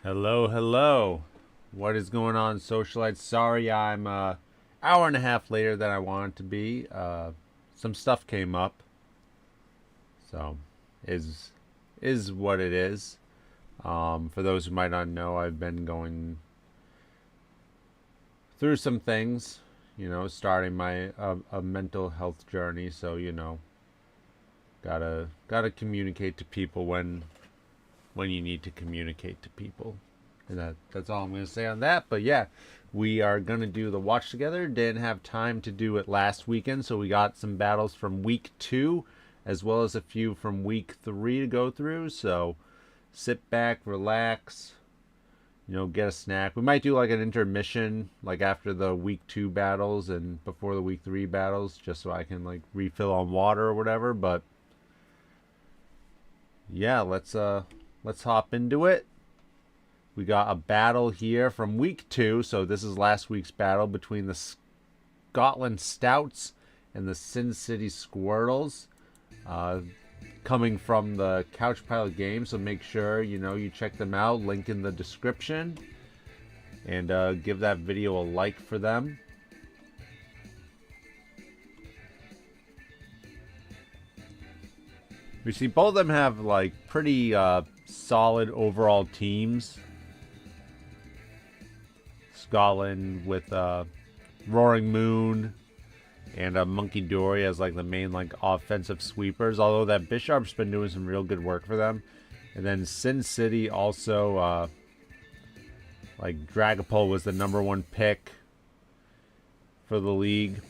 Hello, hello. What is going on, socialites? Sorry, I'm hour and a half later than I wanted to be. Some stuff came up, so is is what it is. For those who might not know, I've been going through some things. Starting my a mental health journey. So gotta communicate to people when you need to communicate to people. And that's all I'm going to say on that. But yeah, we are going to do the watch together. Didn't have time to do it last weekend, so we got some battles from week 2 as well as a few from week 3 to go through. So sit back, relax, get a snack. We might do like an intermission like after the week 2 battles and before the week 3 battles, just so I can like refill on water or whatever. But yeah, let's hop into it. We got a battle here from week 2. So this is last week's battle between the Scotland Stouts and the Sin City Squirtles. Coming from the Couch Pilot game. So make sure, you check them out. Link in the description. And give that video a like for them. We see both of them have like pretty solid overall teams. Scotland with Roaring Moon and Monkey Dory as like the main like offensive sweepers. Although that Bishop's been doing some real good work for them. And then Sin City also like Dragapult was the #1 pick for the league.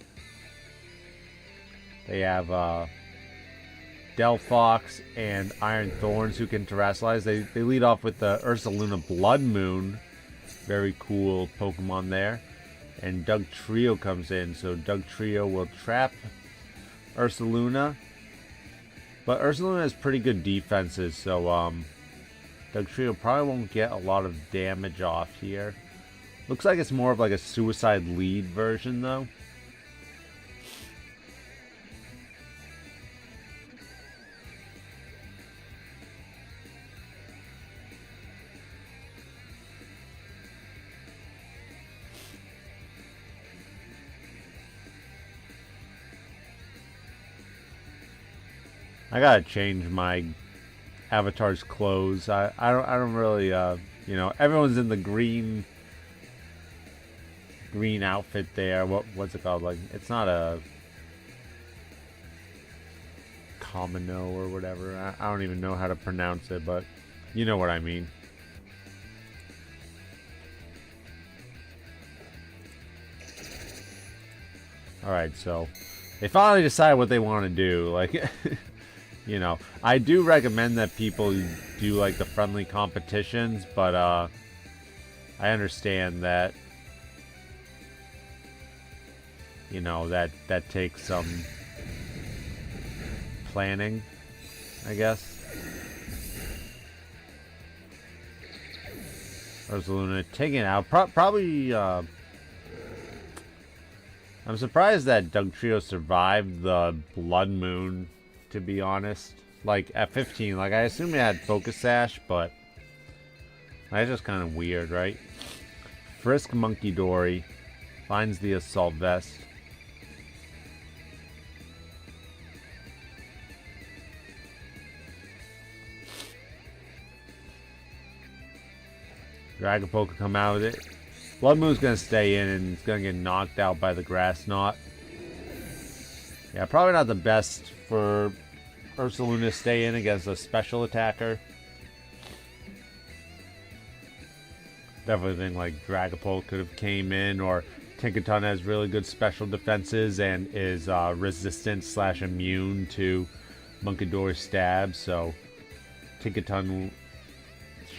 They have Delphox and Iron Thorns who can terrestrialize. They lead off with the Ursaluna Blood Moon. Very cool Pokemon there. And Doug Trio comes in. So Doug Trio will trap Ursaluna. But Ursaluna has pretty good defenses. So Doug Trio probably won't get a lot of damage off here. Looks like it's more of like a suicide lead version though. I gotta change my avatar's clothes. I don't really everyone's in the green outfit there. What's it called? Like it's not a Kamino or whatever. I don't even know how to pronounce it, but you know what I mean. Alright, so they finally decide what they want to do. Like I do recommend that people do like the friendly competitions, but I understand that that takes some planning, I guess. Ursaluna taking it out. Probably I'm surprised that Doug Trio survived the Blood Moon, to be honest. Like at 15, like I assume it had Focus Sash, but that's just kind of weird, right? Frisk Monkey Dory finds the Assault Vest. Dragapult could come out with it. Blood Moon's gonna stay in and it's gonna get knocked out by the Grass Knot. Yeah, probably not the best for Ursaluna to stay in against a special attacker. Definitely think like Dragapult could have came in, or Tinkaton has really good special defenses and is resistant/immune to Monkidori stab, so Tinkaton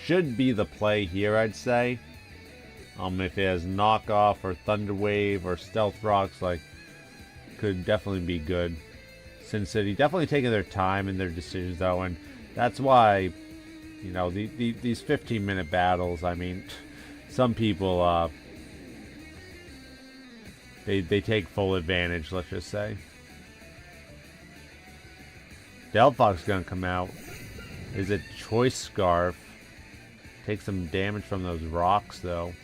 should be the play here, I'd say. If it has Knockoff or Thunder Wave or Stealth Rocks, like, could definitely be good. Sin City definitely taking their time in their decisions though, and that's why these 15-minute battles, I mean, some people they take full advantage, let's just say. Delphox gonna come out. Is it Choice Scarf Take some damage from those rocks, though.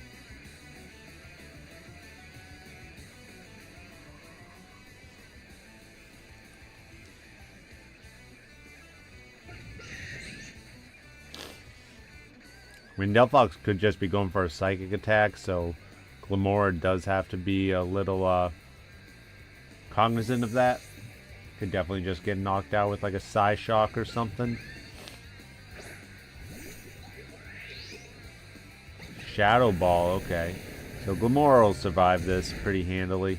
I mean, Delphox could just be going for a psychic attack, so Glamora does have to be a little cognizant of that. Could definitely just get knocked out with like a Psy Shock or something. Shadow Ball, okay. So Glamora will survive this pretty handily.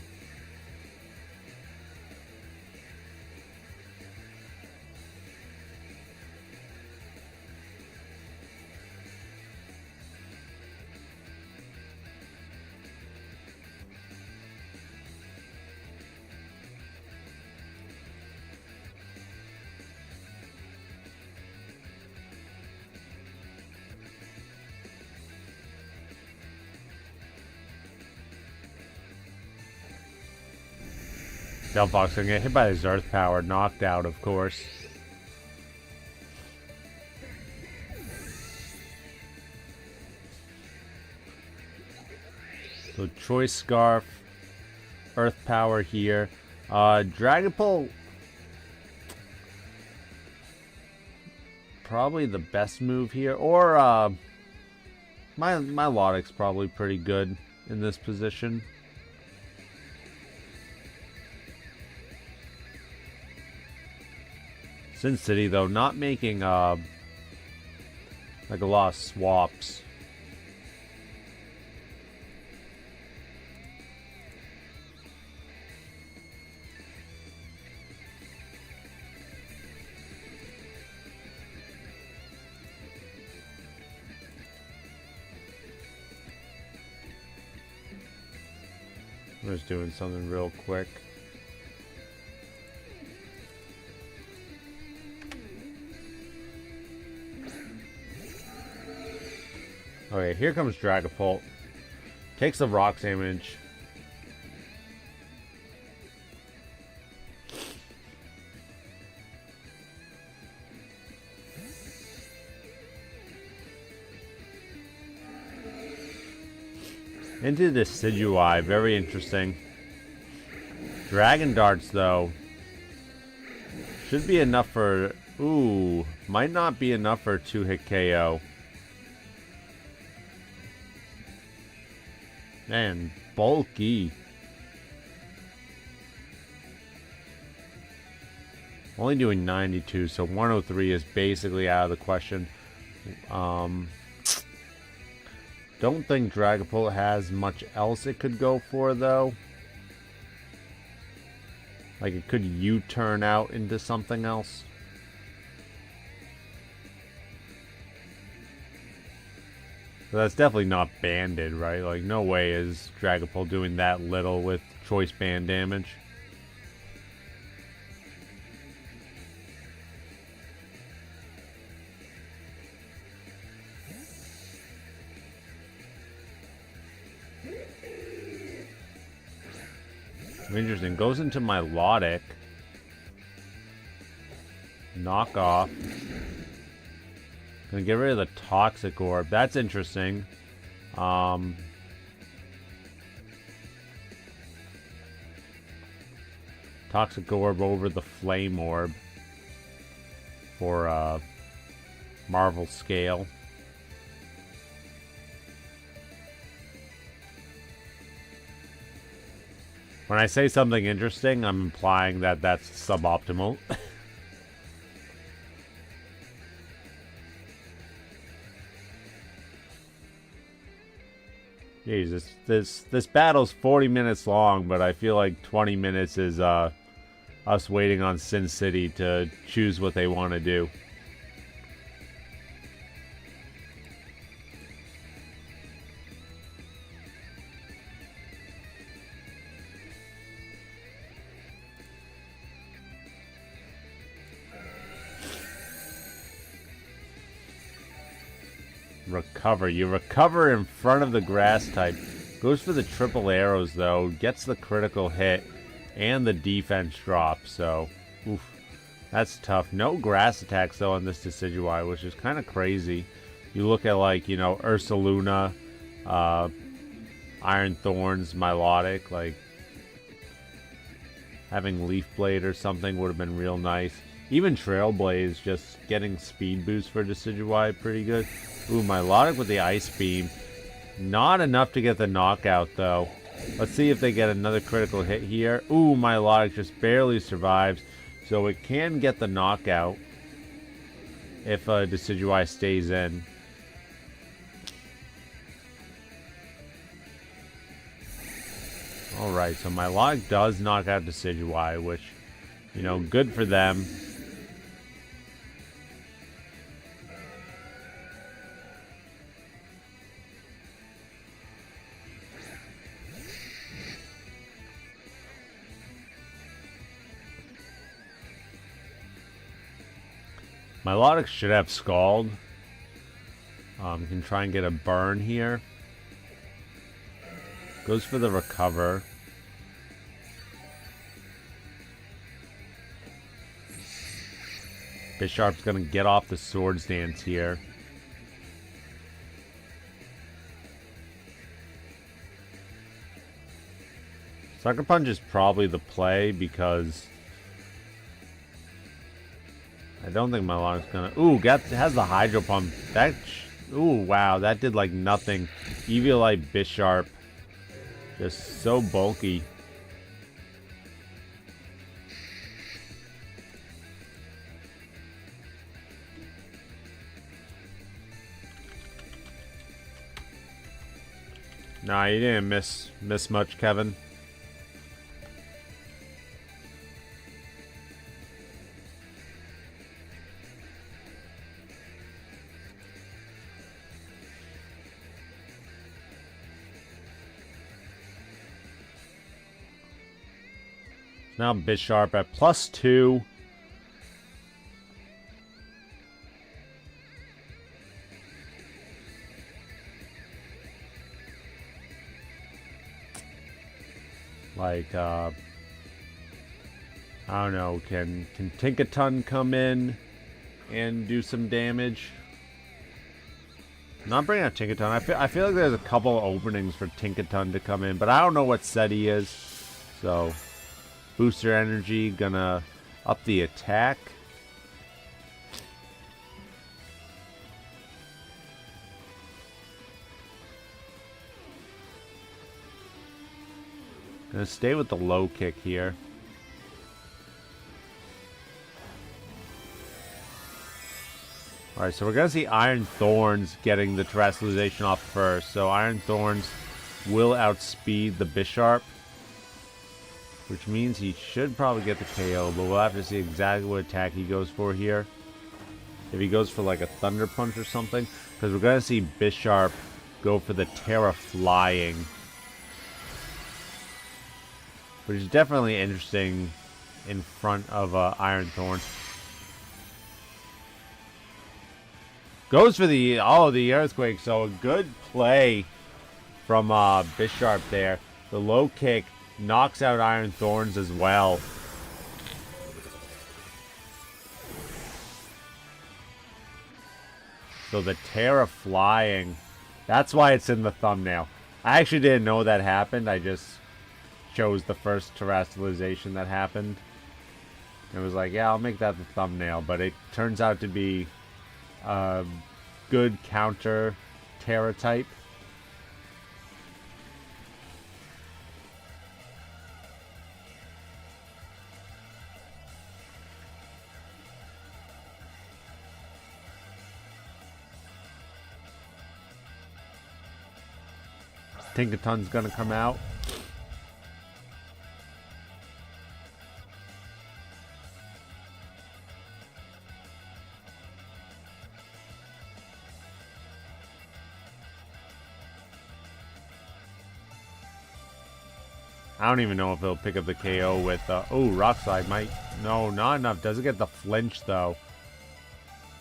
Delphox gonna get hit by his Earth Power, knocked out, of course. So Choice Scarf, Earth Power here. Dragapult, probably the best move here. Or my Milotic's probably pretty good in this position. Sin City, though, not making like a lot of swaps. I'm just doing something real quick. Okay, here comes Dragapult. Takes the rock damage. Into Decidueye, very interesting. Dragon Darts, though, should be enough for... Ooh, might not be enough for a 2-hit KO. Man, bulky. Only doing 92, so 103 is basically out of the question. Don't think Dragapult has much else it could go for, though. Like, it could U-turn out into something else. So that's definitely not banded, right? Like, no way is Dragapult doing that little with choice band damage. Interesting. Goes into Milotic. Knock off. Gonna get rid of the Toxic Orb. That's interesting. Toxic Orb over the Flame Orb for Marvel scale. When I say something interesting, I'm implying that that's suboptimal. Jesus, this battle's 40 minutes long, but I feel like 20 minutes is us waiting on Sin City to choose what they want to do. Recover. You recover in front of the grass type. Goes for the triple arrows, though. Gets the critical hit and the defense drop. So, oof. That's tough. No grass attacks, though, on this Decidueye, which is kind of crazy. You look at, like, you know, Ursaluna, Iron Thorns, Milotic, like, having Leaf Blade or something would have been real nice. Even Trailblaze, just getting speed boost for Decidueye, pretty good. Ooh, Milotic with the Ice Beam. Not enough to get the knockout, though. Let's see if they get another critical hit here. Ooh, Milotic just barely survives. So it can get the knockout if Decidueye stays in. Alright, so Milotic does knock out Decidueye, which, you know, good for them. Milotic should have Scald. Can try and get a burn here. Goes for the recover. Bisharp's gonna get off the Swords Dance here. Sucker Punch is probably the play because I don't think Milotic's gonna... Ooh, has the Hydro Pump. That... Ooh, wow, that did like nothing. Eviolite Bisharp. Just so bulky. Nah, you didn't miss much, Kevin. Now Bisharp at +2. Like, I don't know, can Tinkaton come in and do some damage? Not bringing out Tinkaton. I feel like there's a couple openings for Tinkaton to come in, but I don't know what set he is. So, Booster Energy, gonna up the attack. Gonna stay with the low kick here. Alright, so we're gonna see Iron Thorns getting the Terrestrialization off first. So Iron Thorns will outspeed the Bisharp, which means he should probably get the KO, but we'll have to see exactly what attack he goes for here. If he goes for like a Thunder Punch or something, because we're gonna see Bisharp go for the Terra Flying, which is definitely interesting in front of Iron Thorns. Goes for the Earthquake, so a good play from Bisharp there. The low kick knocks out Iron Thorns as well. So the Terra Flying, that's why it's in the thumbnail. I actually didn't know that happened. I just chose the first Terrestrialization that happened. It was like, yeah, I'll make that the thumbnail, but it turns out to be a good counter Terra type. Tinkaton's gonna come out. I don't even know if he'll pick up the KO with, oh, Rock Slide might, no, not enough. Doesn't get the flinch, though.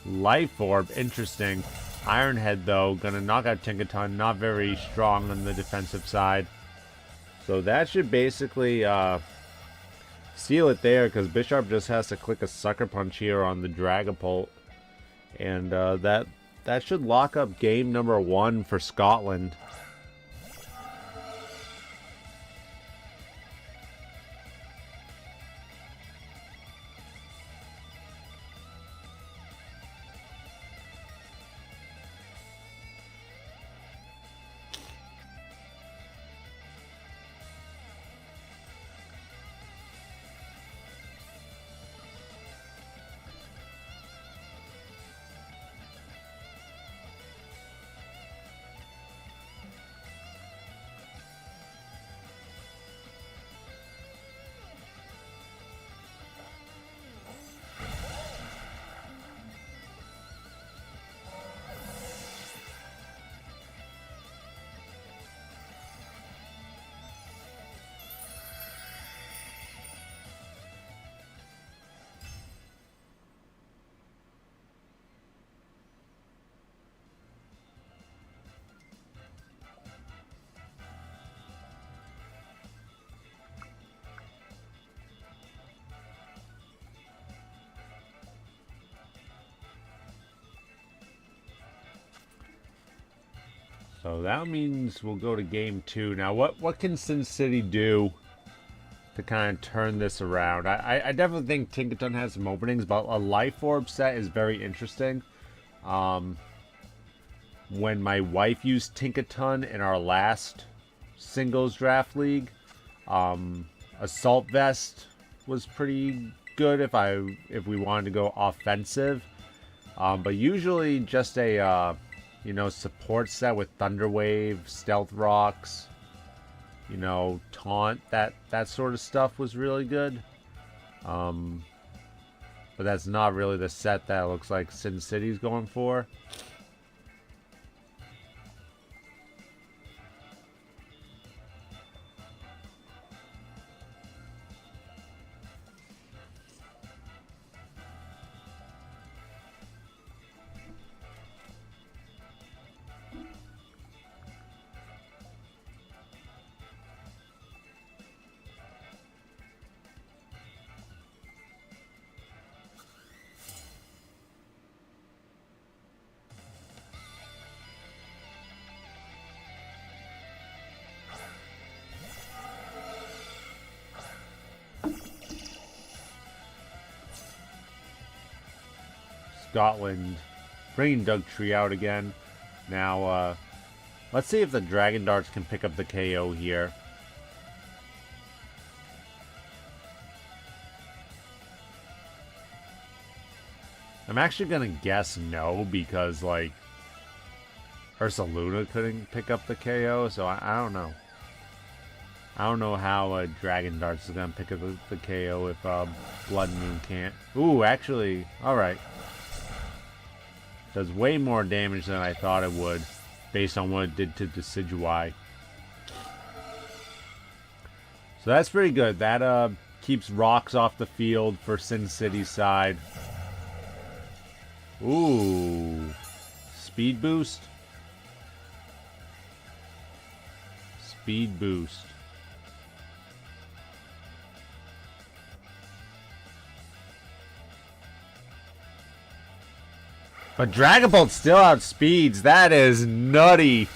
Life Orb, interesting. Iron Head, though, gonna knock out Tinkaton. Not very strong on the defensive side. So that should basically, seal it there, because Bisharp just has to click a Sucker Punch here on the Dragapult. And, that that should lock up game number 1 for Scotland. So that means we'll go to game 2. Now, what can Sin City do to kind of turn this around? I definitely think Tinkaton has some openings, but a Life Orb set is very interesting. When my wife used Tinkaton in our last singles draft league, Assault Vest was pretty good if we wanted to go offensive. But usually just a support set with Thunder Wave, Stealth Rocks, Taunt, that sort of stuff was really good. But that's not really the set that looks like Sin City's going for. Scotland bringing Dugtree out again. Now, let's see if the Dragon Darts can pick up the KO here. I'm actually gonna guess no, because, like, Ursaluna couldn't pick up the KO, so I don't know. I don't know how Dragon Darts is gonna pick up the KO if Blood Moon can't. Ooh, actually, alright. Does way more damage than I thought it would, based on what it did to Decidueye. So that's pretty good. That keeps rocks off the field for Sin City's side. Ooh. Speed boost? Speed boost. But Dragon Bolt still outspeeds. That is nutty.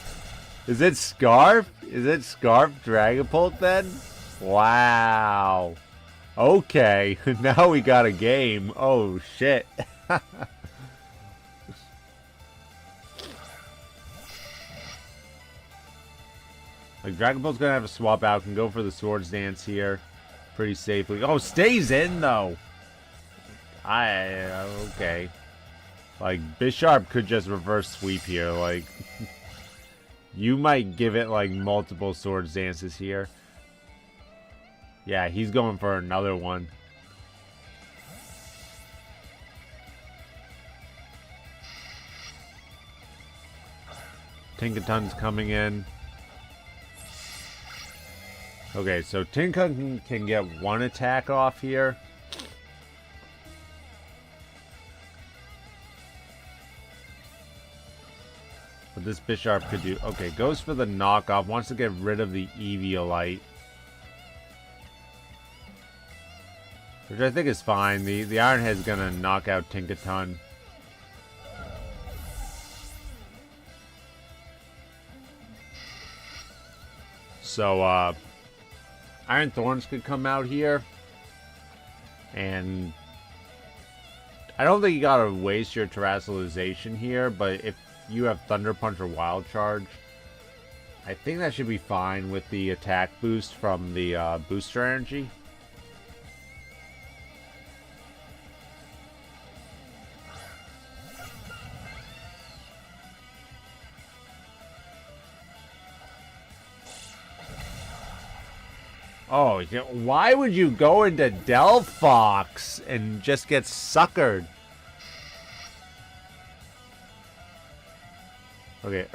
Is it Scarf? Is it Scarf Dragon Bolt then? Wow. Okay. Now we got a game. Oh, shit. Like, Dragon Bolt's gonna have to swap out. Can go for the Swords Dance here pretty safely. Oh, stays in, though. Okay. Like, Bisharp could just reverse sweep here. Like, you might give it, like, multiple Swords Dances here. Yeah, he's going for another one. Tinkaton's coming in. Okay, so Tinkaton can get one attack off here. But this Bisharp could do... Okay, goes for the knockoff. Wants to get rid of the Eviolite. Which I think is fine. The Iron Head's gonna knock out Tinkaton. So, Iron Thorns could come out here. And I don't think you gotta waste your Terrassalization here, but if you have Thunder Punch or Wild Charge, I think that should be fine with the attack boost from the booster energy. Oh, why would you go into Delphox and just get suckered? Okay,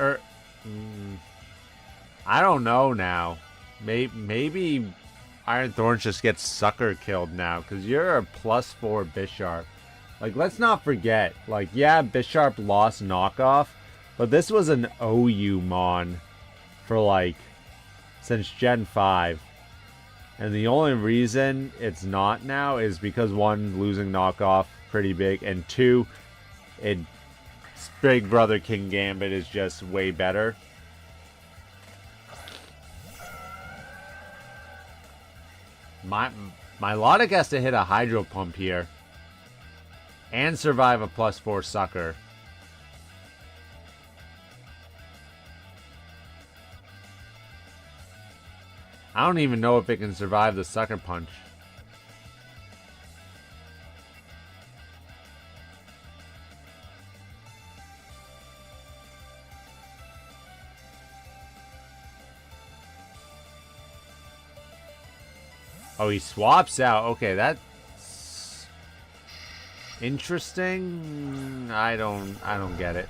I don't know now. Maybe Iron Thorns just gets sucker killed now, because you're a +4 Bisharp. Like, let's not forget, like, yeah, Bisharp lost knockoff, but this was an OU Mon for, like, since Gen 5. And the only reason it's not now is because, one, losing knockoff pretty big, and two, Big Brother King Gambit is just way better. My Logic has to hit a Hydro Pump here and survive a +4 Sucker. I don't even know if it can survive the Sucker Punch. Oh, he swaps out. Okay, that's interesting. I don't get it.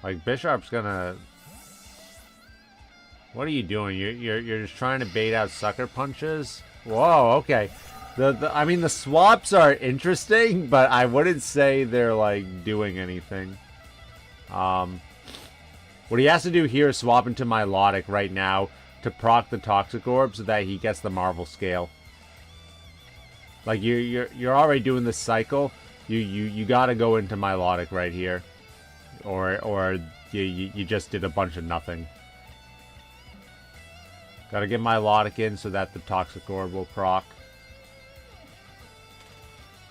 Like, Bisharp's gonna... What are you doing? You're just trying to bait out Sucker Punches? Whoa, okay. I mean, the swaps are interesting, but I wouldn't say they're, like, doing anything. What he has to do here is swap into Milotic right now to proc the Toxic Orb so that he gets the Marvel Scale. Like, you're already doing this cycle. You gotta go into Milotic right here. Or you just did a bunch of nothing. Gotta get Milotic in so that the Toxic Orb will proc.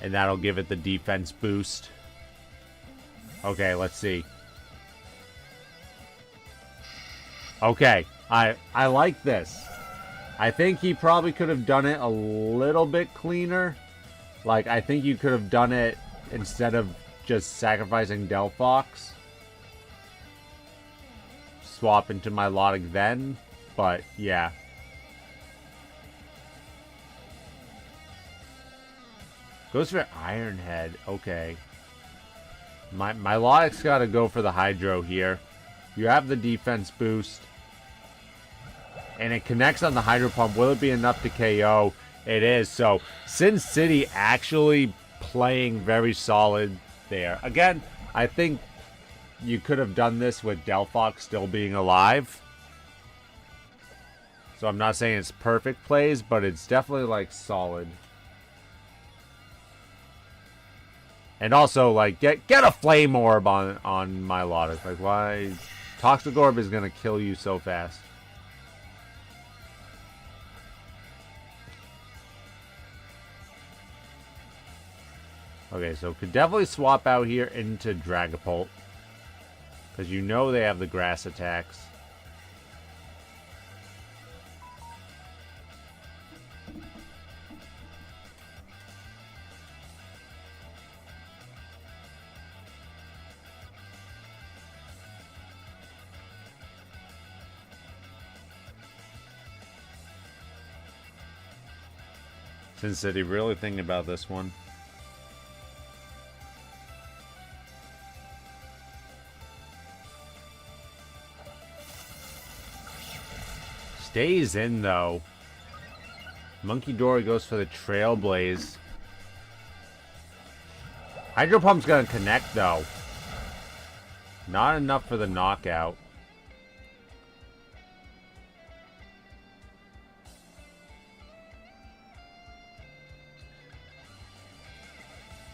And that'll give it the defense boost. Okay, let's see. Okay, I like this. I think he probably could have done it a little bit cleaner. Like, I think you could have done it instead of just sacrificing Delphox. Swap into Milotic then, but yeah. Goes for Iron Head, okay. Milotic's gotta go for the Hydro here. You have the defense boost. And it connects on the Hydro Pump. Will it be enough to KO? It is. So, Sin City actually playing very solid there. Again, I think you could have done this with Delphox still being alive. So I'm not saying it's perfect plays, but it's definitely, like, solid. And also, like, get a Flame Orb on Milotic. Like, why? Toxic Orb is going to kill you so fast. Okay, so could definitely swap out here into Dragapult. Because you know they have the grass attacks. Sin City really thinking about this one. Stays in, though. Monkey Dory goes for the Trailblaze. Hydro Pump's gonna connect, though. Not enough for the knockout.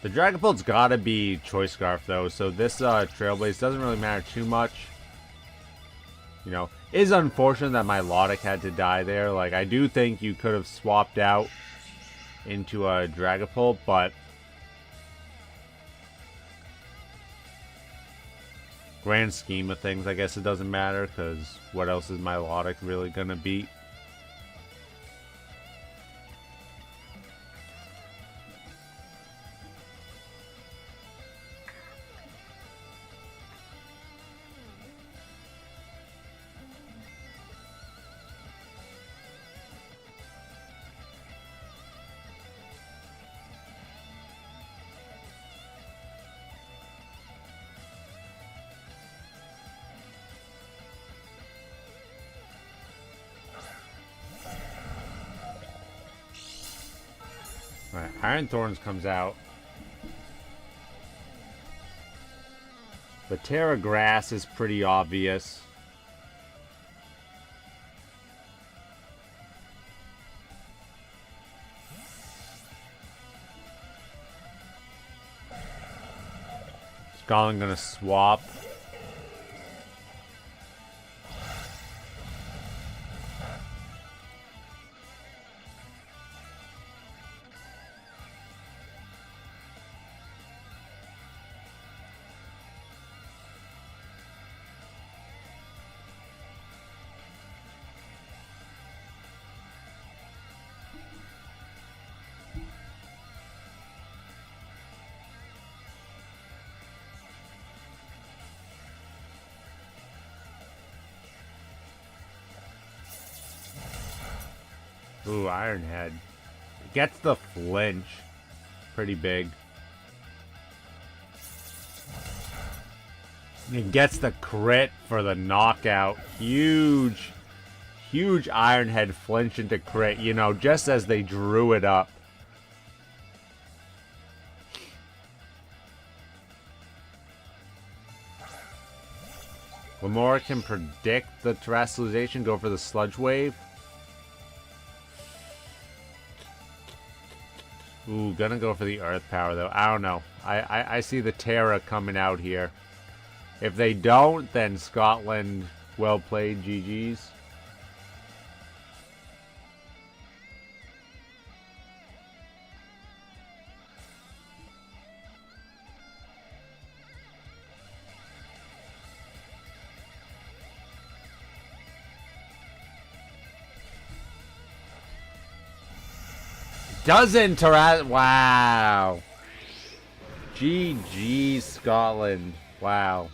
The Dragapult's gotta be Choice Scarf though, so this Trailblaze doesn't really matter too much. You know, it is unfortunate that my Lodic had to die there. Like, I do think you could have swapped out into a Dragapult, but grand scheme of things, I guess it doesn't matter, because what else is my Lodic really gonna beat? Alright, Iron Thorns comes out. The Terra Grass is pretty obvious. Scotland gonna swap. Ooh, Ironhead. Gets the flinch. Pretty big. It gets the crit for the knockout. Huge, huge Ironhead flinch into crit, you know, just as they drew it up. Lamora can predict the terrestrialization, go for the Sludge Wave. Ooh, gonna go for the Earth Power, though. I don't know. I see the Terra coming out here. If they don't, then Scotland, well played, GG's. Doesn't Terra... Wow. GG, Scotland. Wow.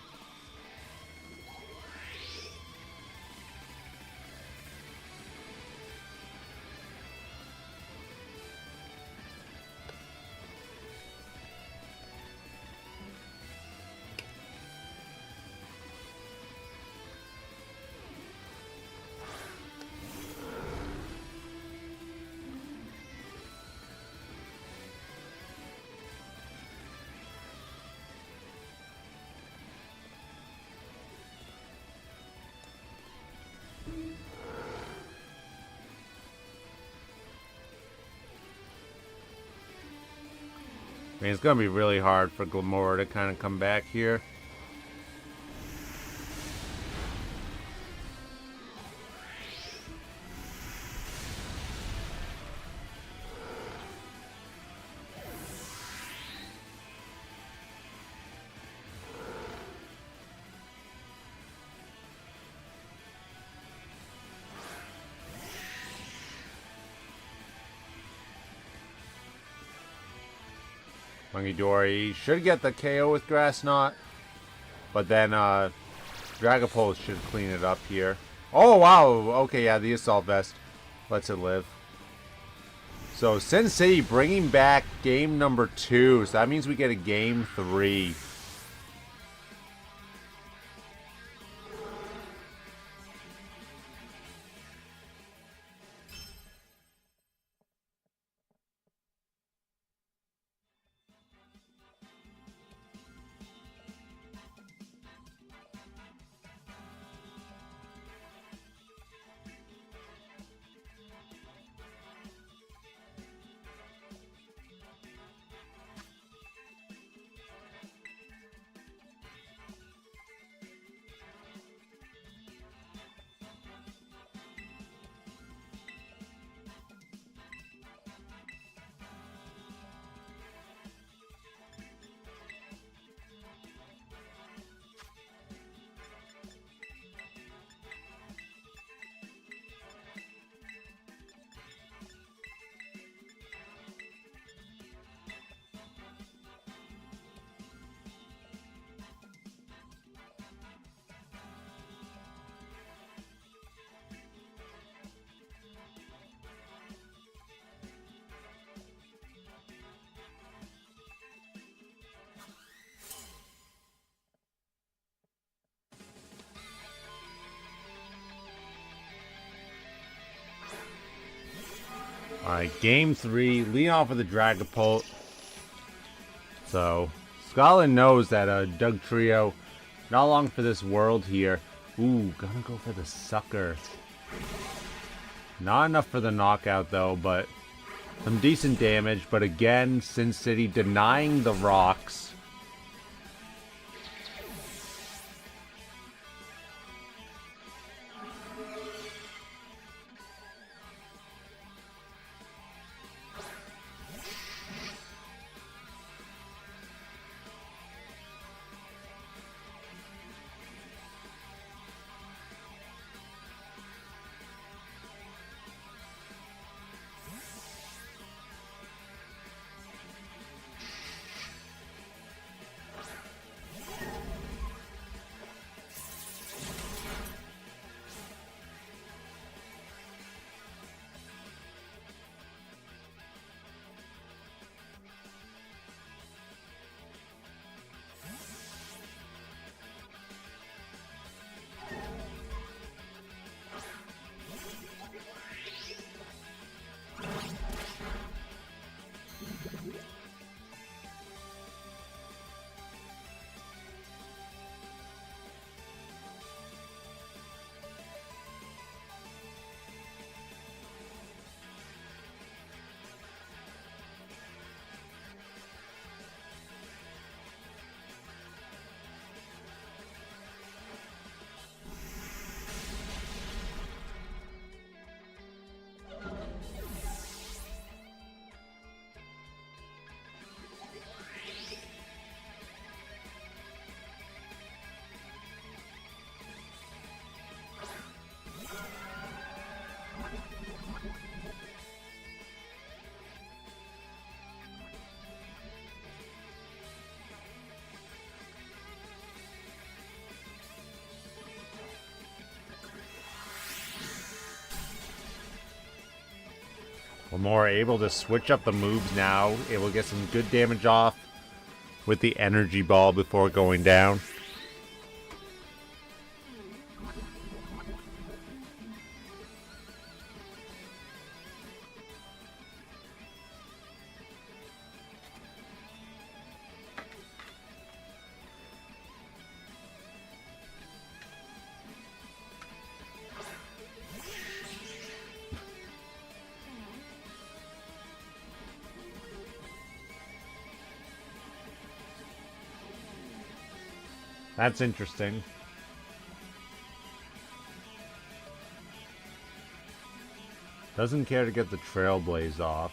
I mean, it's going to be really hard for Glamora to kind of come back here. Dory should get the KO with Grass Knot, but then Dragapult should clean it up here. Oh wow, okay, yeah, the Assault Vest lets it live. So Sin City bringing back game number 2, so that means we get a game 3. Alright, game 3. Leading off with the Dragapult. So, Scotland knows that Doug Trio, not long for this world here. Ooh, gonna go for the Sucker. Not enough for the knockout though, but some decent damage. But again, Sin City denying the rocks. We're more able to switch up the moves now. Able to get some good damage off with the energy ball before going down. That's interesting. Doesn't care to get the Trailblaze off.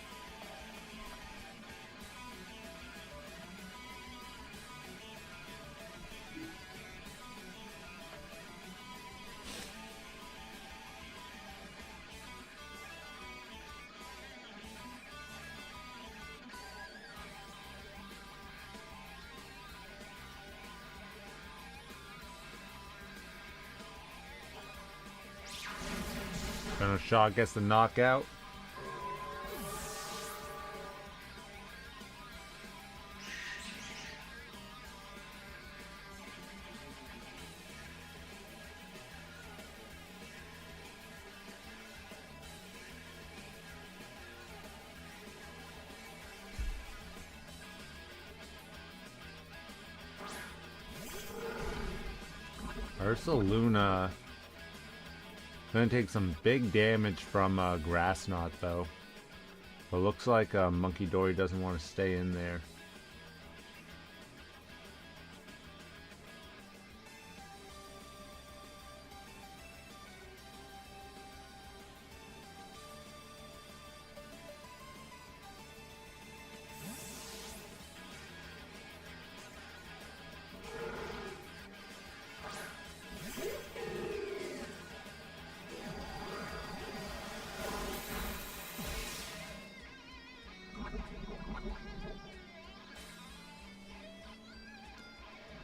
Shot gets the knockout. Ursaluna gonna take some big damage from Grass Knot though. But looks like Monkey Dory doesn't want to stay in there.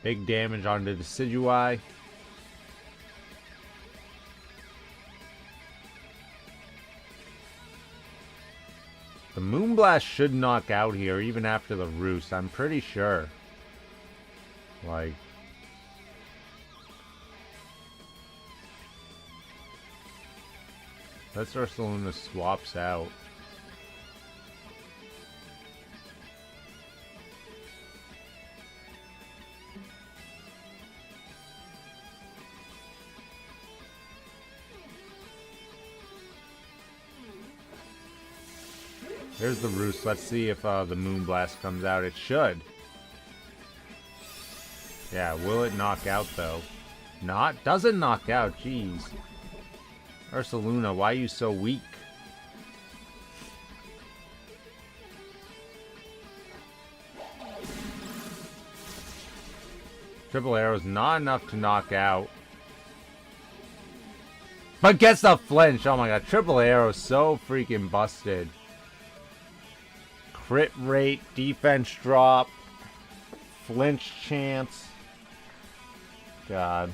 Big damage onto the Decidueye. The Moonblast should knock out here even after the Roost, I'm pretty sure. Like, Let's Ursaluna swaps out. There's the roost. Let's see if the Moonblast comes out. It should. Yeah, will it knock out, though? Not? Doesn't knock out, jeez. Ursaluna, why are you so weak? Triple arrow's not enough to knock out. But gets the flinch. Oh my god, triple arrow so freaking busted. Crit rate, defense drop, flinch chance. God.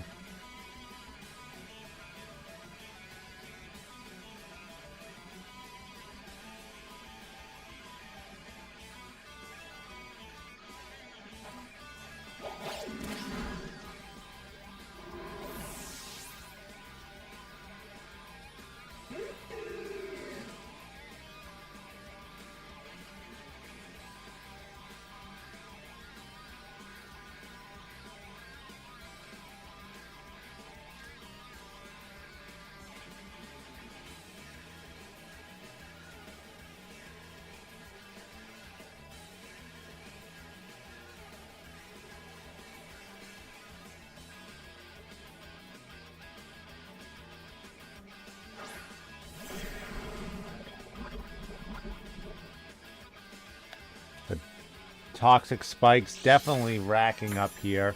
Toxic spikes definitely racking up here.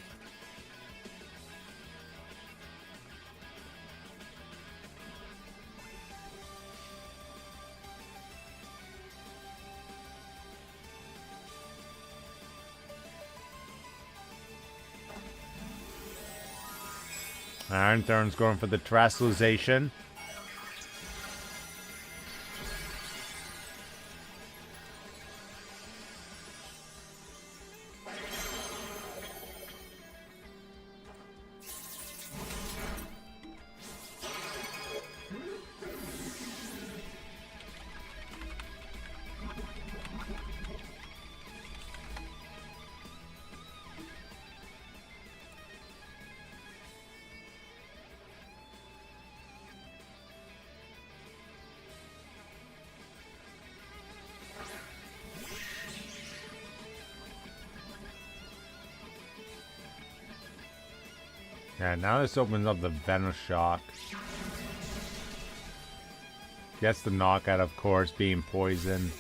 Iron Thorn's going for the terrestrialization. Yeah, now this opens up the Venoshock. Gets the knockout, of course, being poisoned.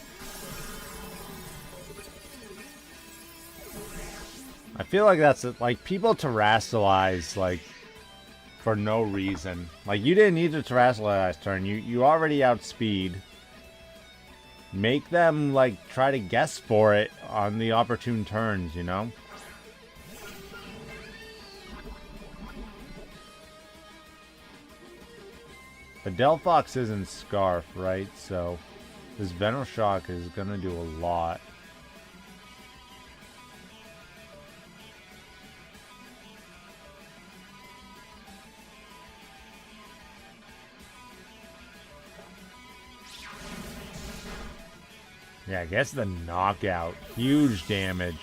I feel like that's it. Like, people terrestrialize, like, for no reason. Like, you didn't need to terrestrialize last turn. You already outspeed. Make them, like, try to guess for it on the opportune turns, you know? But Delphox isn't Scarf, right? So this Venoshock is gonna do a lot. Yeah, I guess the knockout. Huge damage.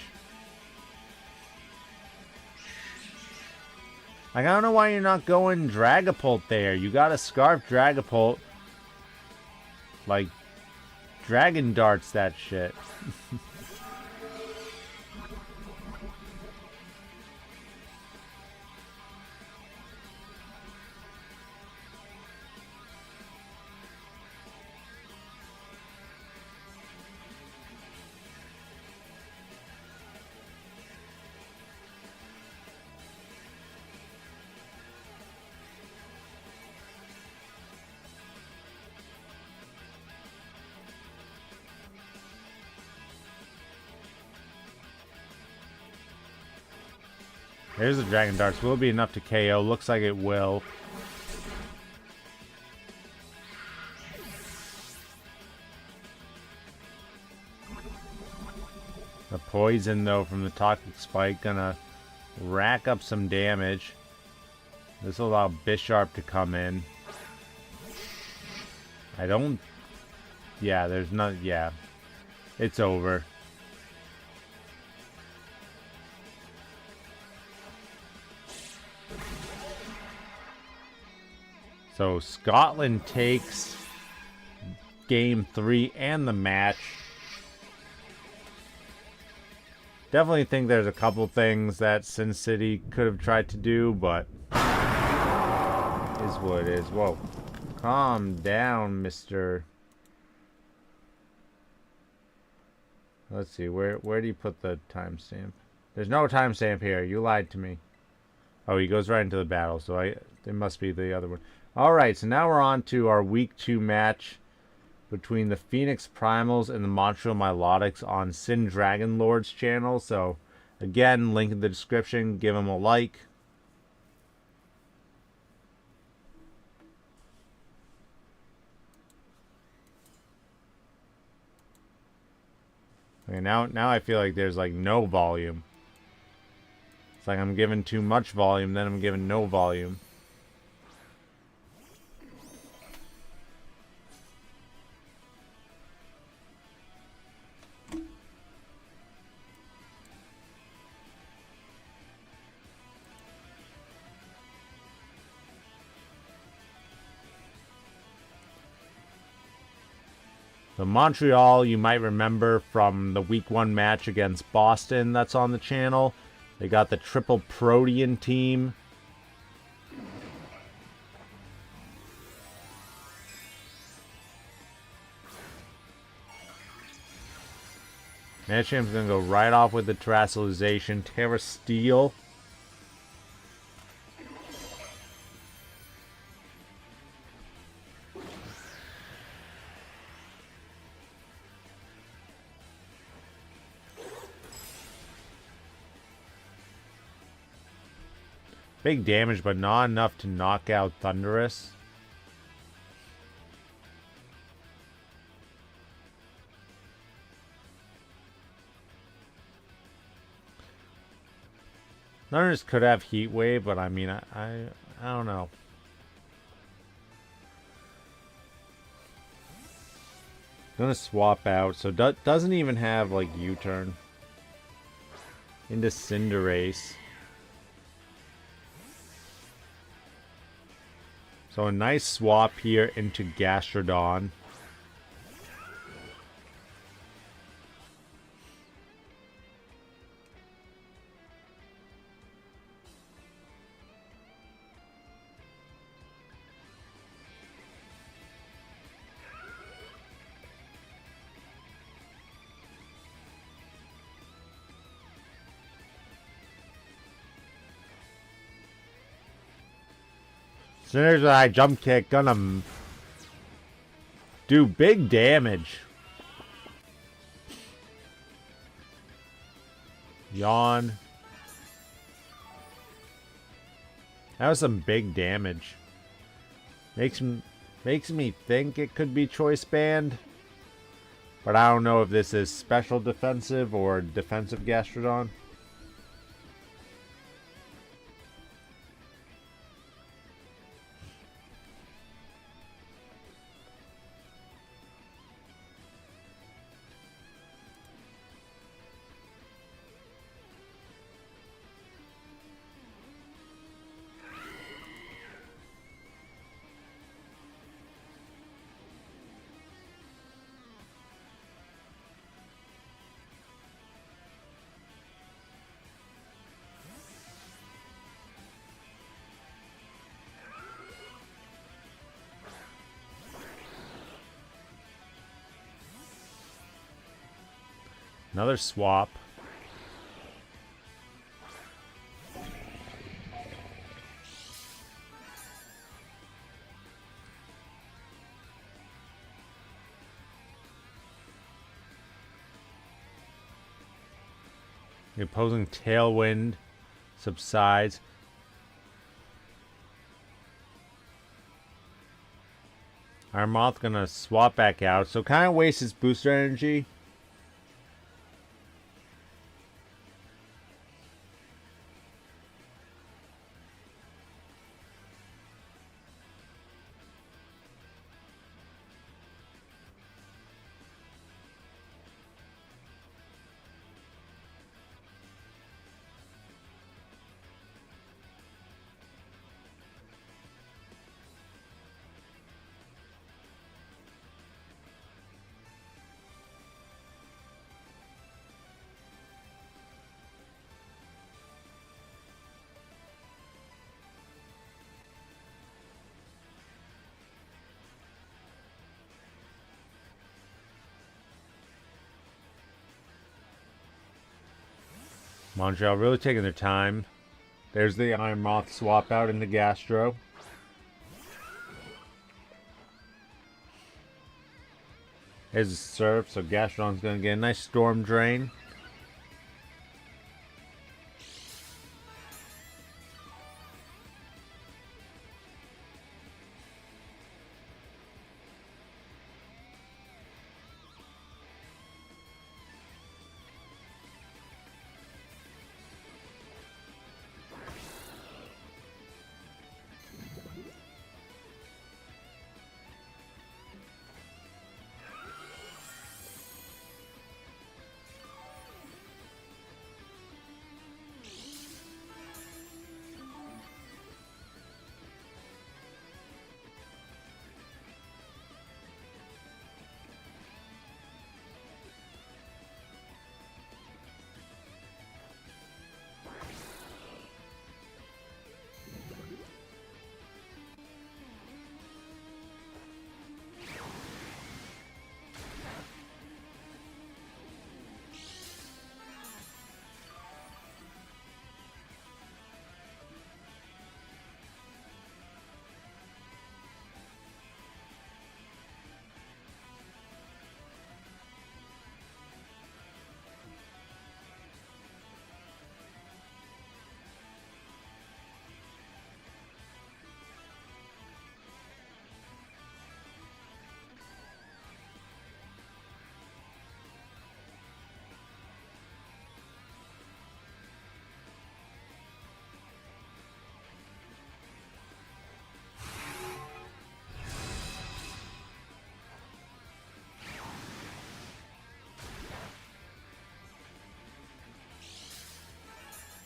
Like, I don't know why you're not going Dragapult there. You got a Scarf Dragapult. Like, Dragon Darts that shit. There's the Dragon Darts. Will it be enough to KO? Looks like it will. The poison, though, from the Toxic Spike gonna rack up some damage. This will allow Bisharp to come in. I don't... Yeah, there's not... Yeah. It's over. So Scotland takes game 3 and the match. Definitely think there's a couple things that Sin City could have tried to do, but is what it is. Whoa. Calm down, Mr. Let's see, where do you put the timestamp? There's no timestamp here. You lied to me. Oh, he goes right into the battle, so it must be the other one. Alright, so now we're on to our Week 2 match between the Phoenix Primals and the Montreal Milotics on Sin Dragon Lord's channel. So, again, link in the description. Give him a like. Okay, now I feel like there's like no volume. It's like I'm giving too much volume, then I'm giving no volume. So Montreal, you might remember from the Week 1 match against Boston that's on the channel. They got the triple Protean team. Mancham's going to go right off with the Terrestrialization. Terra Steel. Big damage, but not enough to knock out Thunderous. Thunderous could have Heat Wave, but I mean, I don't know. Gonna swap out, so doesn't even have like U-turn into Cinderace. So a nice swap here into Gastrodon. There's a jump kick, gonna do big damage. Yawn. That was some big damage. Makes me think it could be Choice Band. But I don't know if this is special defensive or defensive Gastrodon. Another swap. The opposing Tailwind subsides. Armoth gonna swap back out, so kind of wastes his booster energy. Montreal really taking their time. There's the Iron Moth swap out into Gastro. Here's the Surf, so Gastron's going to get a nice Storm Drain.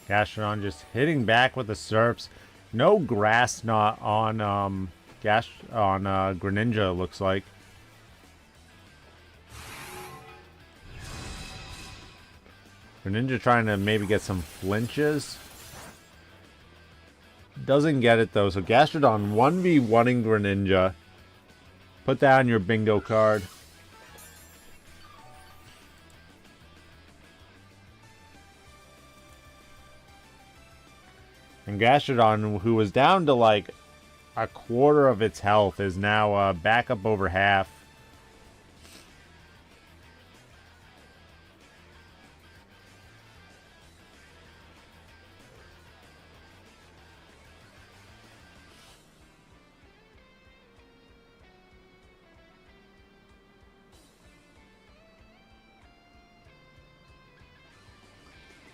Gastrodon just hitting back with the Surfs. No Grass Knot on Greninja, it looks like. Greninja trying to maybe get some flinches. Doesn't get it though, so Gastrodon 1v1ing Greninja. Put that on your bingo card. And Gastrodon, who was down to like a quarter of its health, is now back up over half.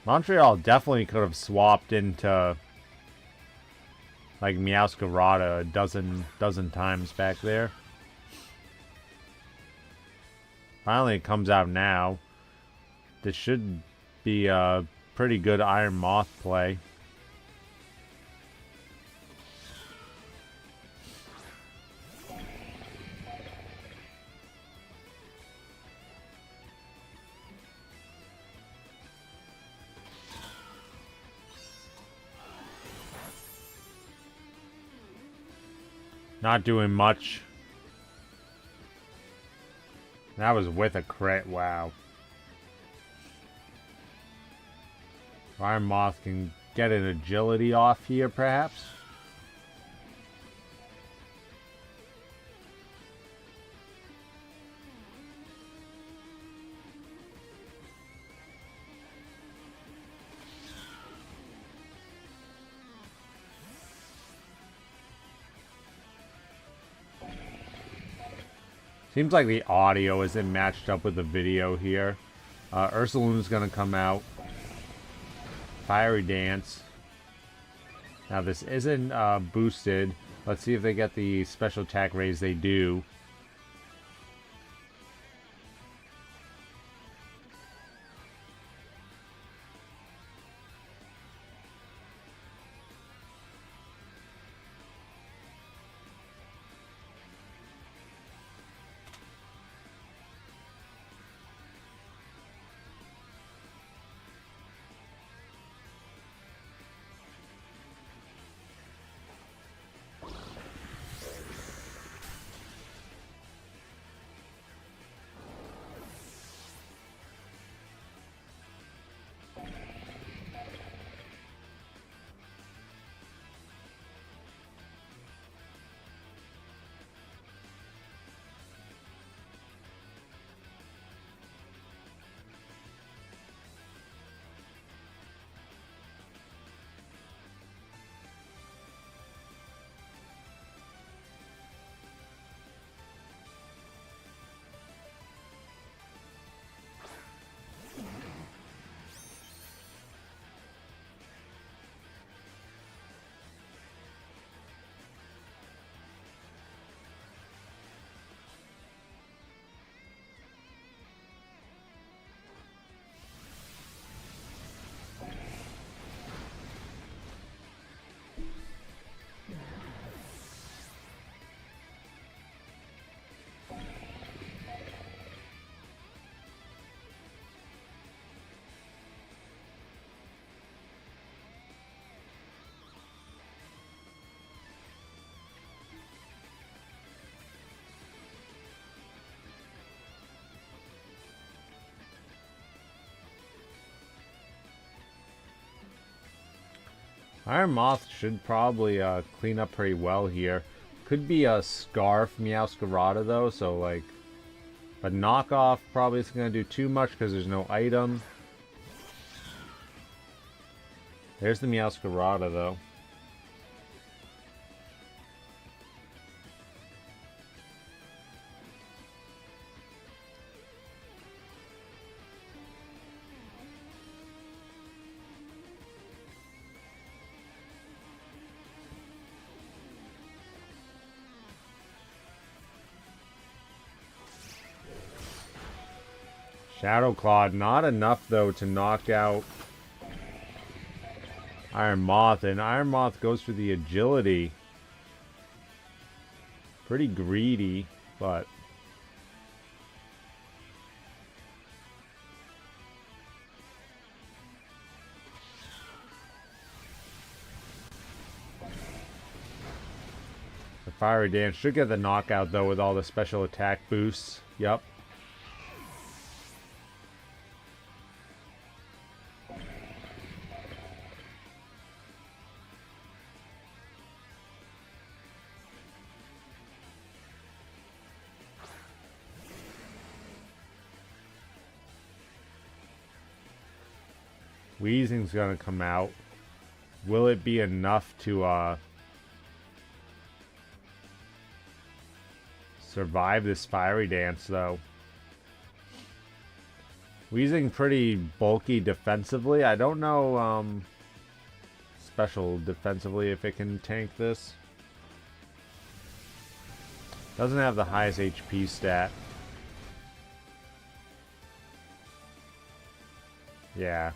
Montreal definitely could have swapped into like Meowscarada a dozen times back there. Finally it comes out now. This should be a pretty good Iron Moth play. Not doing much. That was with a crit, wow. Iron Moth can get an agility off here, perhaps. Seems like the audio isn't matched up with the video here. Ursalune's gonna come out. Fiery Dance. Now this isn't boosted. Let's see if they get the special attack raise. They do. Iron Moth should probably clean up pretty well here. Could be a Scarf Meowscarada though, so like... But knockoff probably isn't going to do too much because there's no item. There's the Meowscarada though. Shadow Claw, not enough though to knock out Iron Moth, and Iron Moth goes for the agility. Pretty greedy, but the Fiery Dance should get the knockout though with all the special attack boosts. Yep. Weezing's gonna come out. Will it be enough to survive this Fiery Dance though? Weezing pretty bulky defensively. I don't know special defensively if it can tank this. Doesn't have the highest HP stat. Yeah.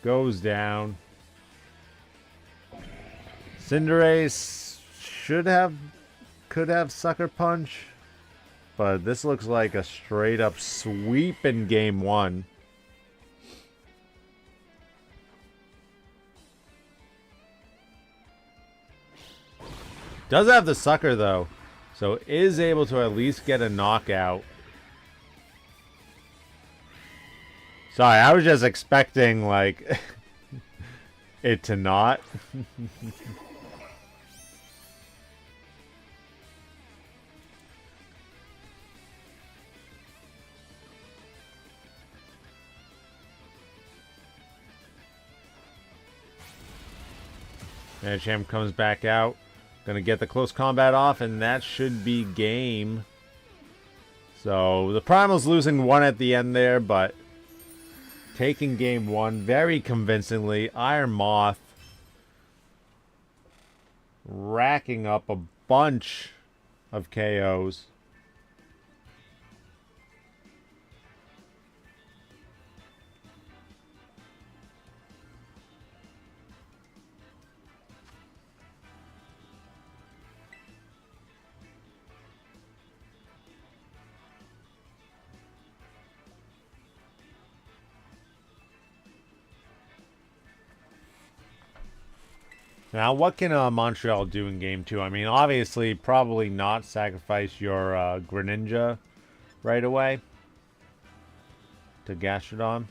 Goes down. Cinderace could have Sucker Punch, but this looks like a straight up sweep in game one. Does have the Sucker though, so is able to at least get a knockout. Sorry, I was just expecting, like, it to not. Champ comes back out. Gonna get the close combat off, and that should be game. So, the Primal's losing one at the end there, but... taking game one very convincingly. Iron Moth racking up a bunch of KOs. Now, what can Montreal do in game two? I mean, obviously, probably not sacrifice your Greninja right away to Gastrodon.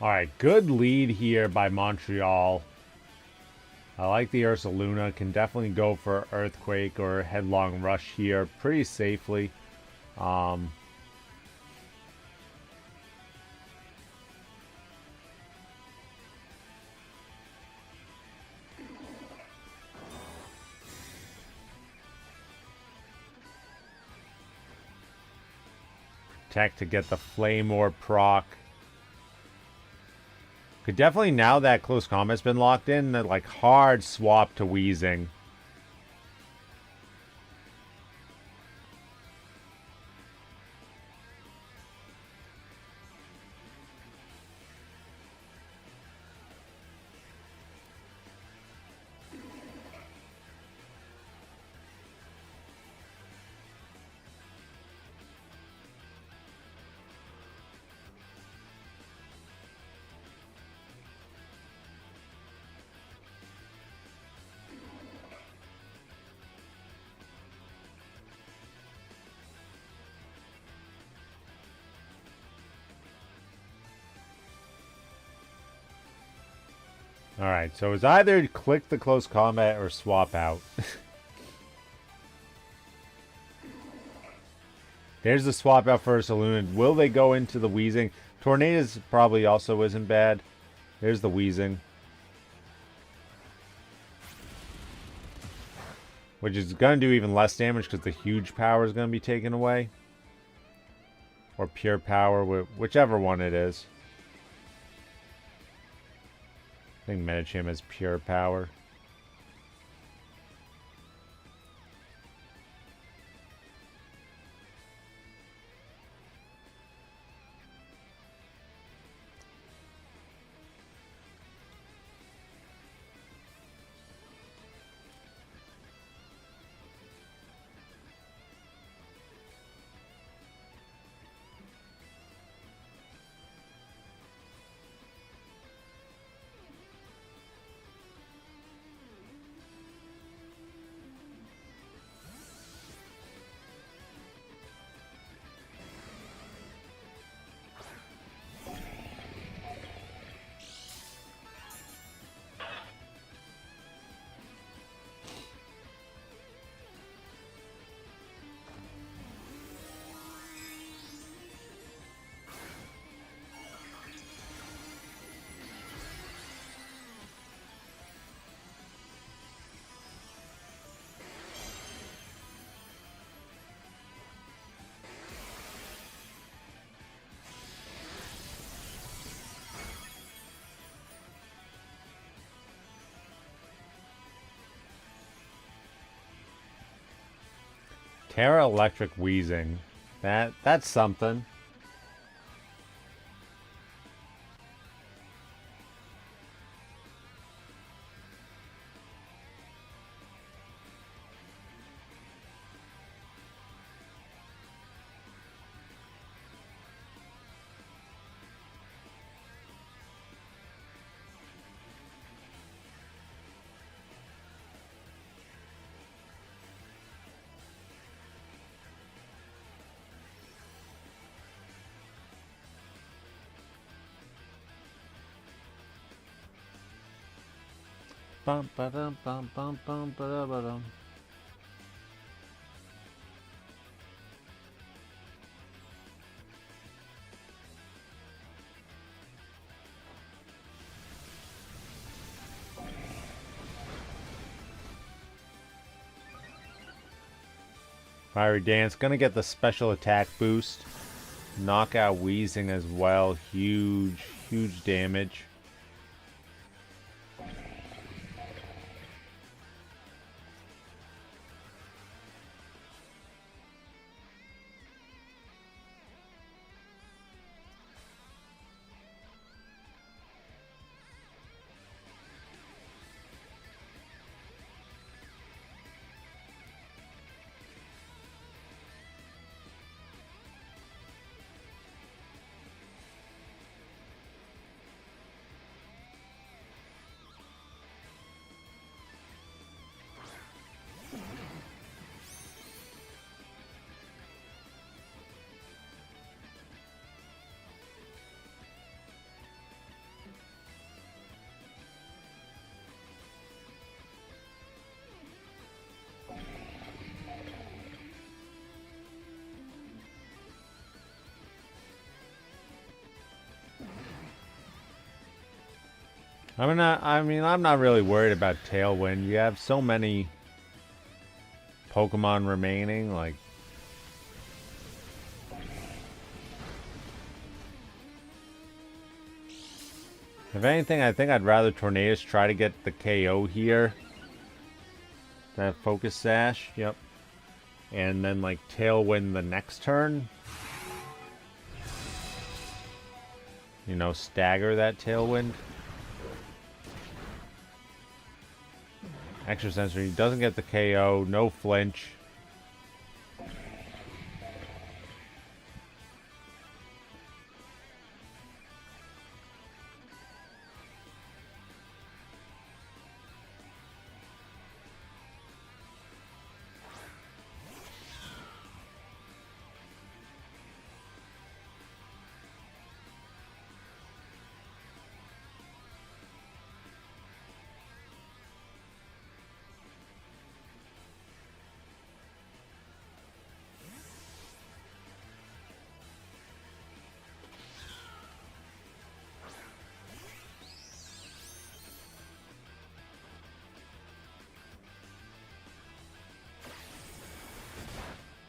Alright, good lead here by Montreal. I like the Ursaluna. Can definitely go for Earthquake or Headlong Rush here pretty safely. Protect to get the Flame Orb proc. Could definitely, now that Close Combat's been locked in, that like hard swap to Wheezing. Alright, so it's either click the Close Combat or swap out. There's the swap out for Ursaluna. Will they go into the Wheezing? Tornadoes probably also isn't bad. There's the Wheezing. Which is going to do even less damage because the huge power is going to be taken away. Or pure power, whichever one it is. I think Medicham has pure power. Terra Electric Wheezing. That's something. Bum ba dum bum bum bum ba da ba dum. Fiery Dance gonna get the special attack boost. Knockout Wheezing as well. Huge, huge damage. I'm not really worried about Tailwind. You have so many Pokemon remaining, like. If anything, I think I'd rather Tornadus try to get the KO here. That Focus Sash, yep. And then, like, Tailwind the next turn. You know, stagger that Tailwind. Extra Sensory doesn't get the KO, no flinch.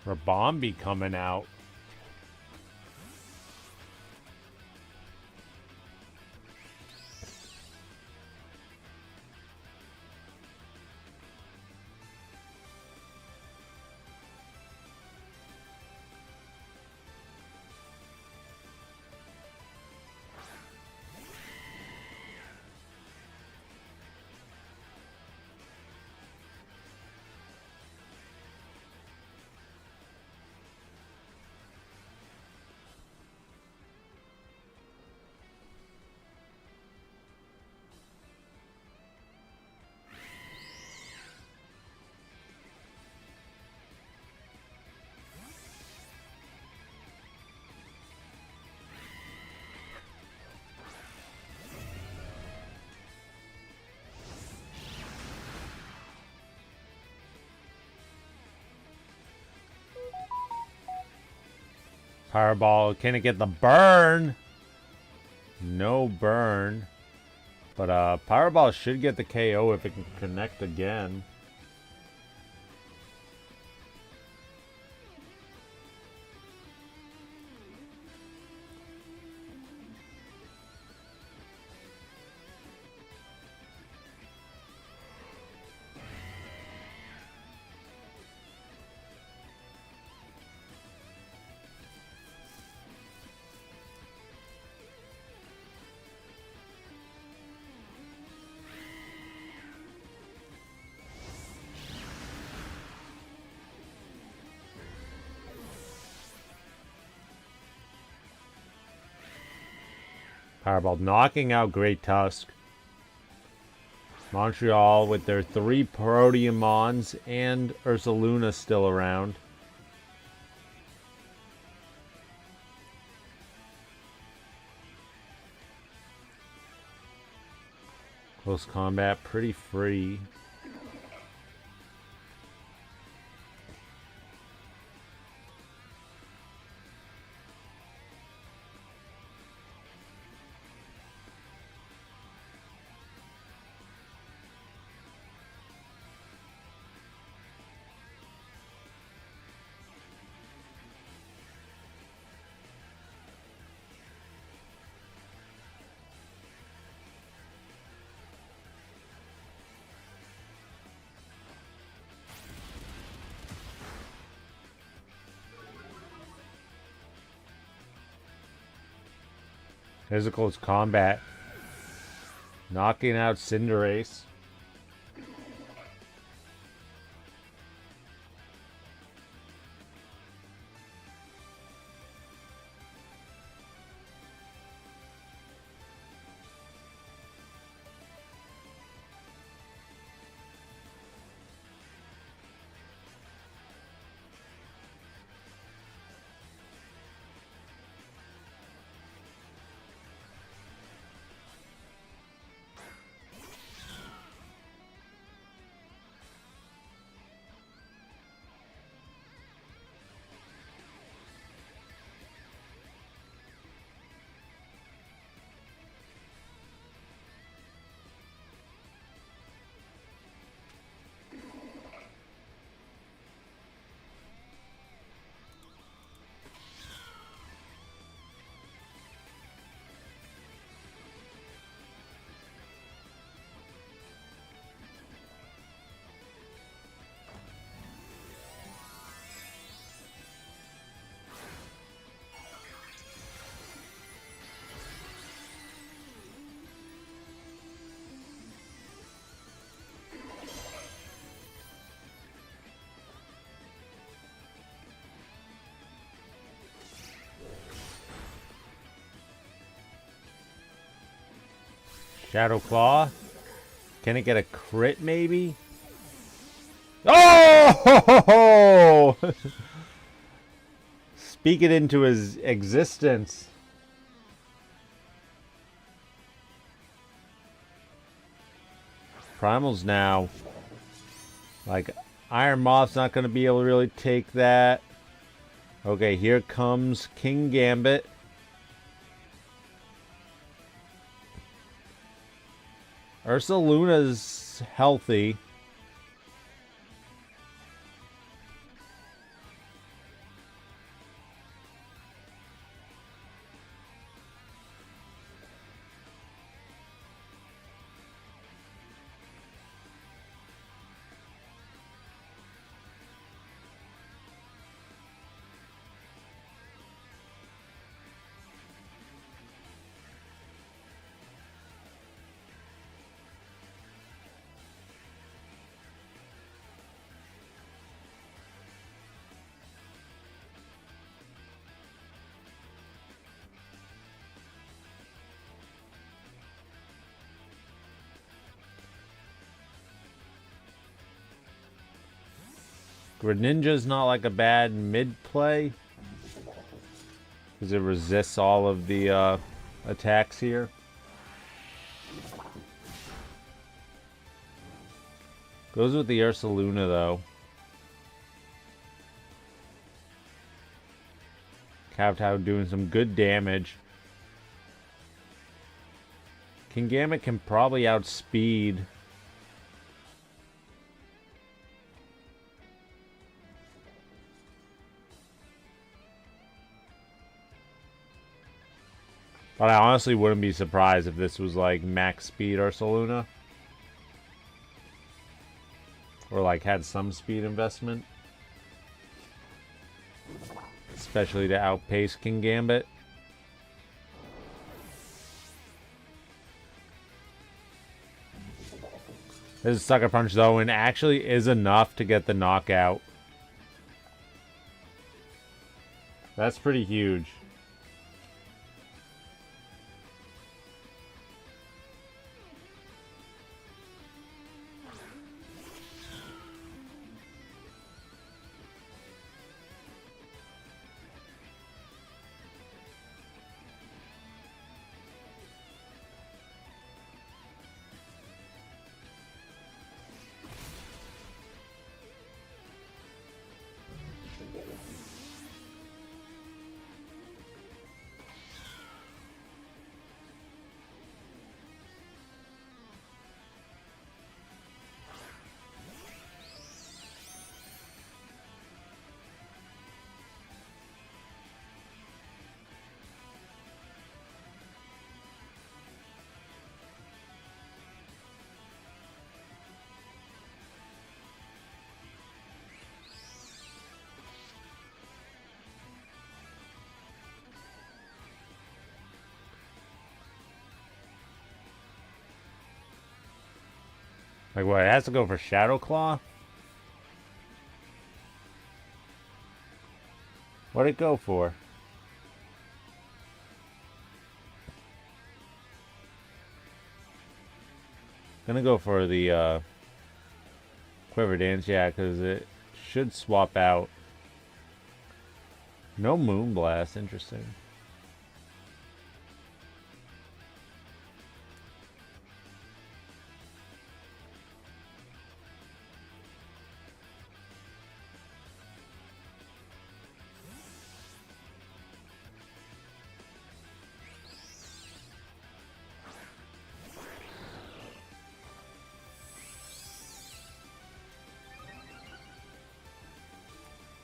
Rabombi coming out. Powerball, can it get the burn? No burn. But Powerball should get the KO if it can connect again. Powerball knocking out Great Tusk. Montreal with their 3 Proteumons and Ursaluna still around. Close combat, pretty free. Physical combat. Knocking out Cinderace. Shadow Claw. Can it get a crit, maybe? Oh! Speak it into his existence. Primals now. Like, Iron Moth's not going to be able to really take that. Okay, here comes King Gambit. Ursaluna's healthy. Greninja's not like a bad mid play. Because it resists all of the attacks here. Goes with the Ursaluna though. Kowtow doing some good damage. Kingambit can probably outspeed. But I honestly wouldn't be surprised if this was like max speed Ursaluna. Or like had some speed investment. Especially to outpace Kingambit. This is Sucker Punch though, and actually is enough to get the knockout. That's pretty huge. Like what, it has to go for Shadow Claw? What'd it go for? Gonna go for the Quiver Dance, yeah, because it should swap out. No Moonblast, interesting.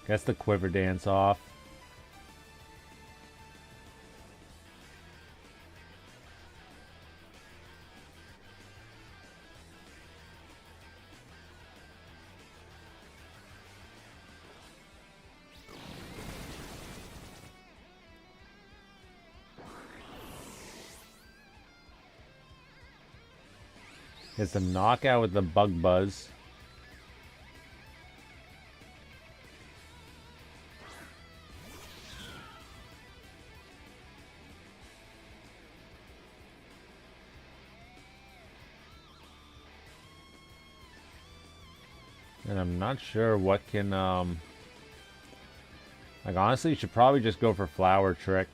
Gets the Quiver Dance off. Gets the knockout with the Bug Buzz. And I'm not sure what can, like, honestly, you should probably just go for Flower Trick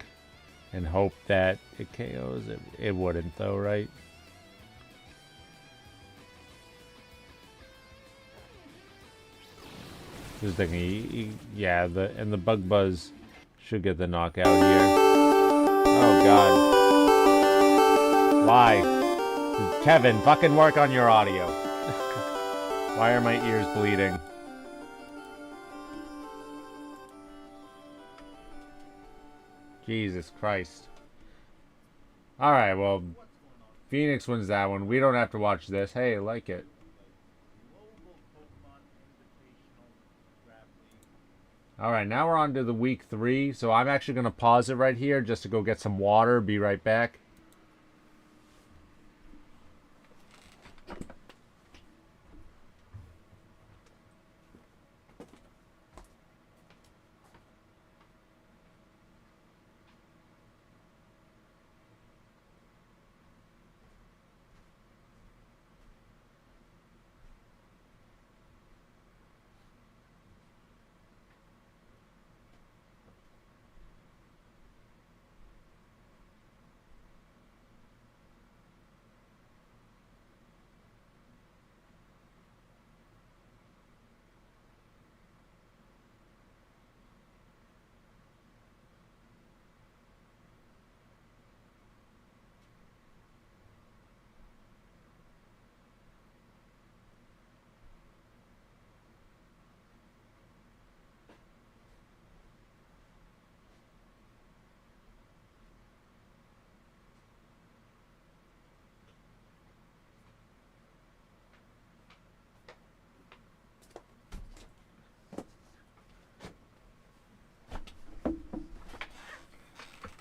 and hope that it KOs. It wouldn't, though, right? Just thinking, yeah, the Bug Buzz should get the knockout here. Oh, God. Why? Kevin, fucking work on your audio. Why are my ears bleeding? Jesus Christ. Alright, well, Phoenix wins that one. We don't have to watch this. Hey, I like it. Alright, now we're on to the week 3. So I'm actually going to pause it right here just to go get some water. Be right back.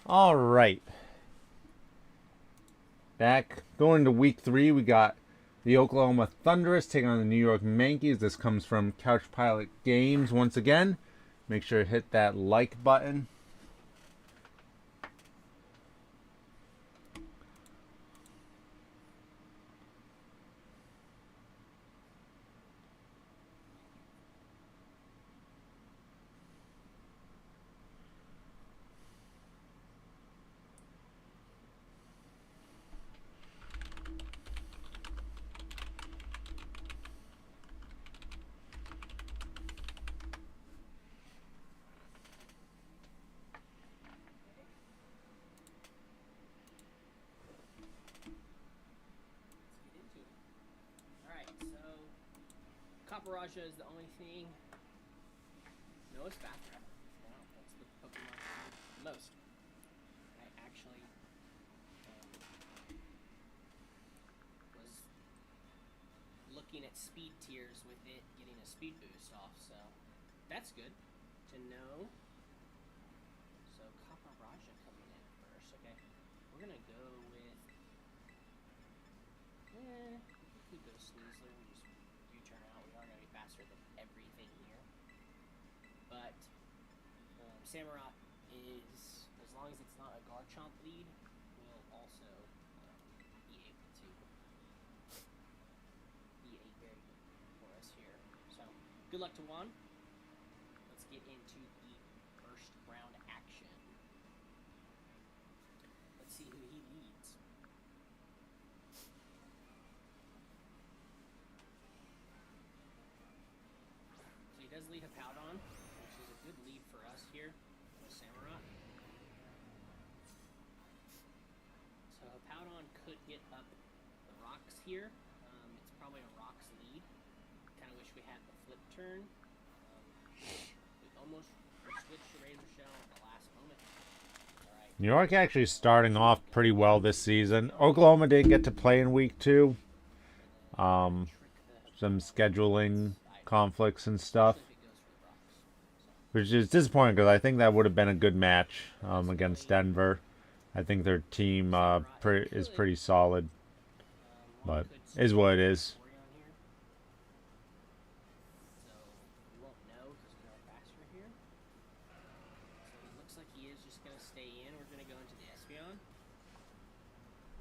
All right. Back going to week 3, we got the Oklahoma Thunderous taking on the New York Yankees. This comes from Couch Pilot Games once again. Make sure to hit that like button. Caparaja is the only thing. No, it's fast travel. Wow, that's the Pokemon most. I actually was looking at speed tiers with it getting a speed boost off, so that's good to know. So Caparaja coming in first. Okay, we're gonna go with. We could go Sneasler and just U-turn out. We are gonna be faster than everything here, but Samurott is, as long as it's not a Garchomp lead, will also be able to be a very good for us here. So good luck to Juan. Let's get into the first round action. Let's see who he leads. So he does lead a Powdon, which is a good lead for us here with Samurott. So a Powdon could get up the rocks here. It's probably a rocks lead. Kind of wish we had the flip turn. We almost switched to Razor Shell at the last moment. All right. New York actually starting off pretty well this season. Oklahoma didn't get to play in week 2. Some scheduling conflicts and stuff, which is disappointing because I think that would have been a good match against Denver. I think their team is pretty solid, but is what it is. So we won't know because we are faster here. So it looks like he is just going to stay in. We're going to go into the Espeon.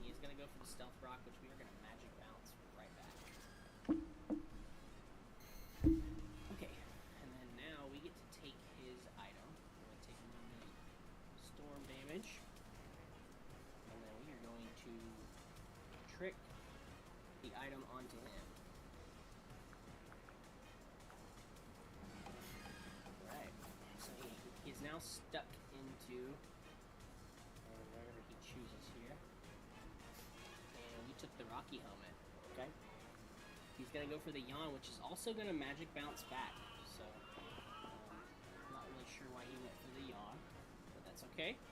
He is going to go for the Stealth Rock, which we are going to Magic Bounce right back. damage. And then we are going to trick the item onto him. Alright, so he is now stuck into wherever he chooses here. And we took the Rocky helmet, okay? He's going to go for the yawn, which is also going to magic bounce back. So, not really sure why he went for the yawn, but that's okay. A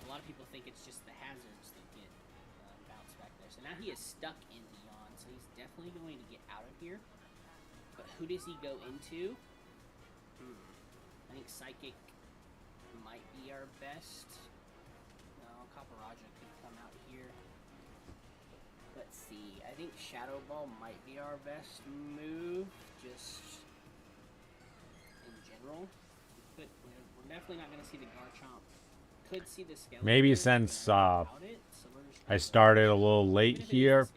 lot of people think it's just the hazards that get bounced back there. So now he is stuck in the yawn, so he's definitely going to get out of here. But who does he go into? I think Psychic might be our best. No, Caparaja could come out here. Let's see. I think Shadow Ball might be our best move, just in general. We're definitely not going to see the Garchomp. Could see the Skeletor. Maybe since I started a little late here,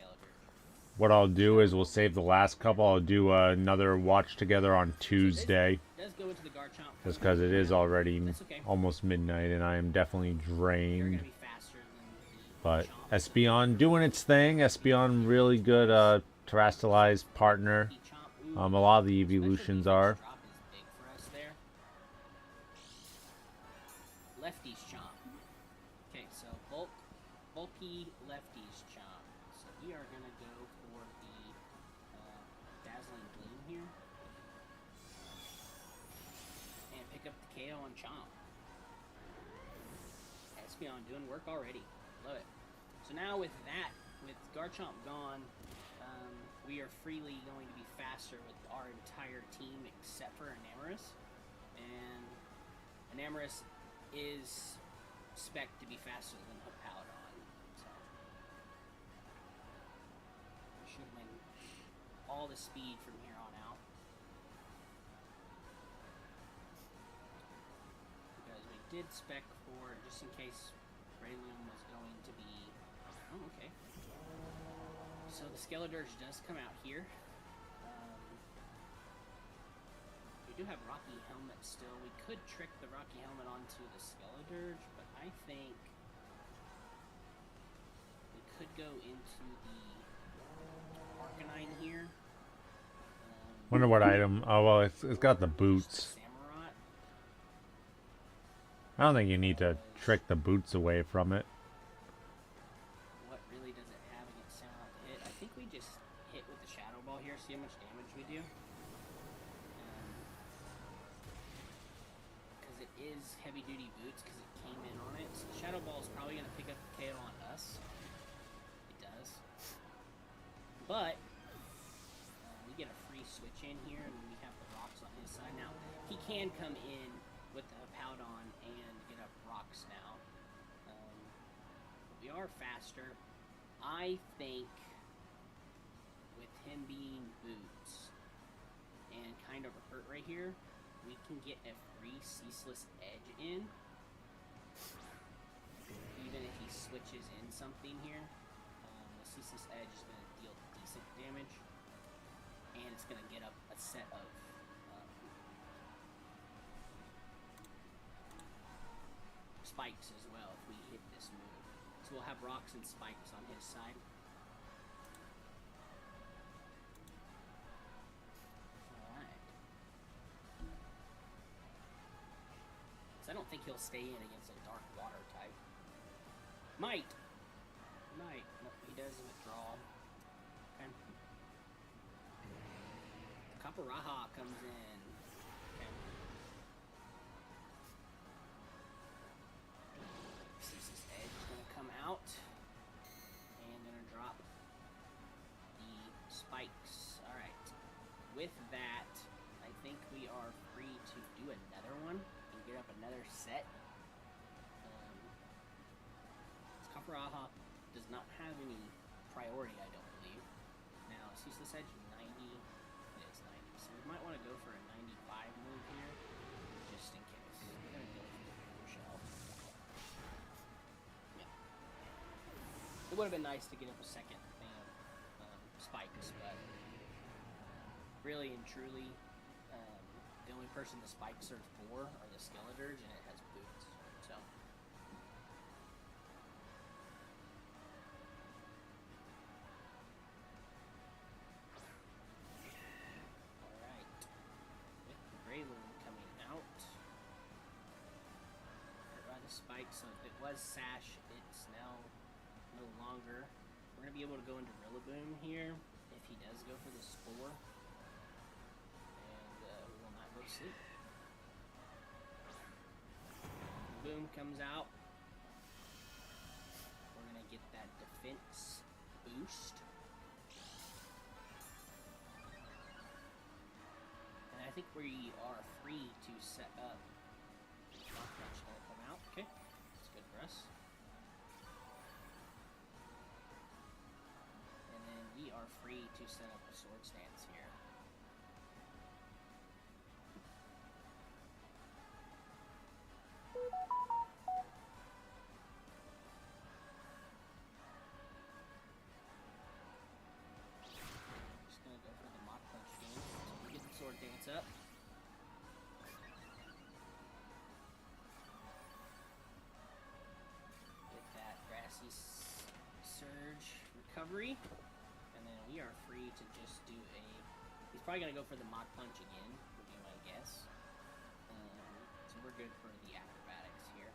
what I'll do is we'll save the last couple. I'll do another watch together on Tuesday. Does go into the Garchomp. Just because it is already almost midnight and I am definitely drained. But Espeon doing its thing. Espeon really good terrestrialized partner. A lot of the evolutions are. Lefty's Chomp. Okay, so bulky Lefty's Chomp. So we are going to go for the Dazzling Gleam here. And pick up the KO on Chomp. Espeon doing work already. Love it. So now with that, with Garchomp gone, we are freely going to be faster with our entire team except for Enamorus. And Enamorus is spec to be faster than Hippowdon. So we should win all the speed from here on out. Because we did spec for, just in case Breloom was going to be... Oh, okay. So the Skeledirge does come out here. We do have Rocky Helmet still. We could trick the Rocky Helmet onto the Skeledirge, but I think we could go into the Arcanine here. Wonder what item. Oh, well, it's got the boots. Samurott. I don't think you need to trick the boots away from it. What really does it have against Samurott to hit? I think we just hit with the Shadow Ball here, see how much damage we do. Because it is heavy duty boots because it came in on it. So the Shadow Ball is probably going to pick up the KO on us. It does. But we get a free switch in here and we have the rocks on his side. Now, he can come in with the Hippowdon and get up rocks now. But we are faster. I think with him being boots and kind of hurt right here, we can get a free Ceaseless Edge in. Even if he switches in something here, the Ceaseless Edge is going to deal decent damage. And it's going to get up a set of spikes as well if we hit this move. So we'll have rocks and spikes on his side. Alright. So I don't think he'll stay in against a dark water type. Might. Might. Nope, he does withdraw. Okay. Caparaja comes in. Okay. Ceaseless Edge is going to come out. And going to drop the spikes. Alright. With that, I think we are free to do another one and get up another set. Caparaja does not have any priority, I don't believe. Now, Ceaseless Edge 90. It is 90. So we might want to go for a 95 move here, just in case. We're going to go for the Blue Shell. Yeah. It would have been nice to get up a second thing of spikes, but really and truly, the only person the spikes are for are the Skeledirge, and it has boots. So So it was Sash. It's now no longer. We're going to be able to go into Rillaboom here if he does go for the Spore. And we will not go to sleep. Boom comes out. We're going to get that defense boost. And I think we are free to set up. Rock Punch going to come out. Okay, that's good for us. And then we are free to set up a Sword Stance here. Just gonna go for the Mach Punch game. So we get the Sword Dance up. Get that Grassy Surge recovery. And then we are free to just do a... He's probably going to go for the Mach Punch again, would be my guess. So we're good for the acrobatics here.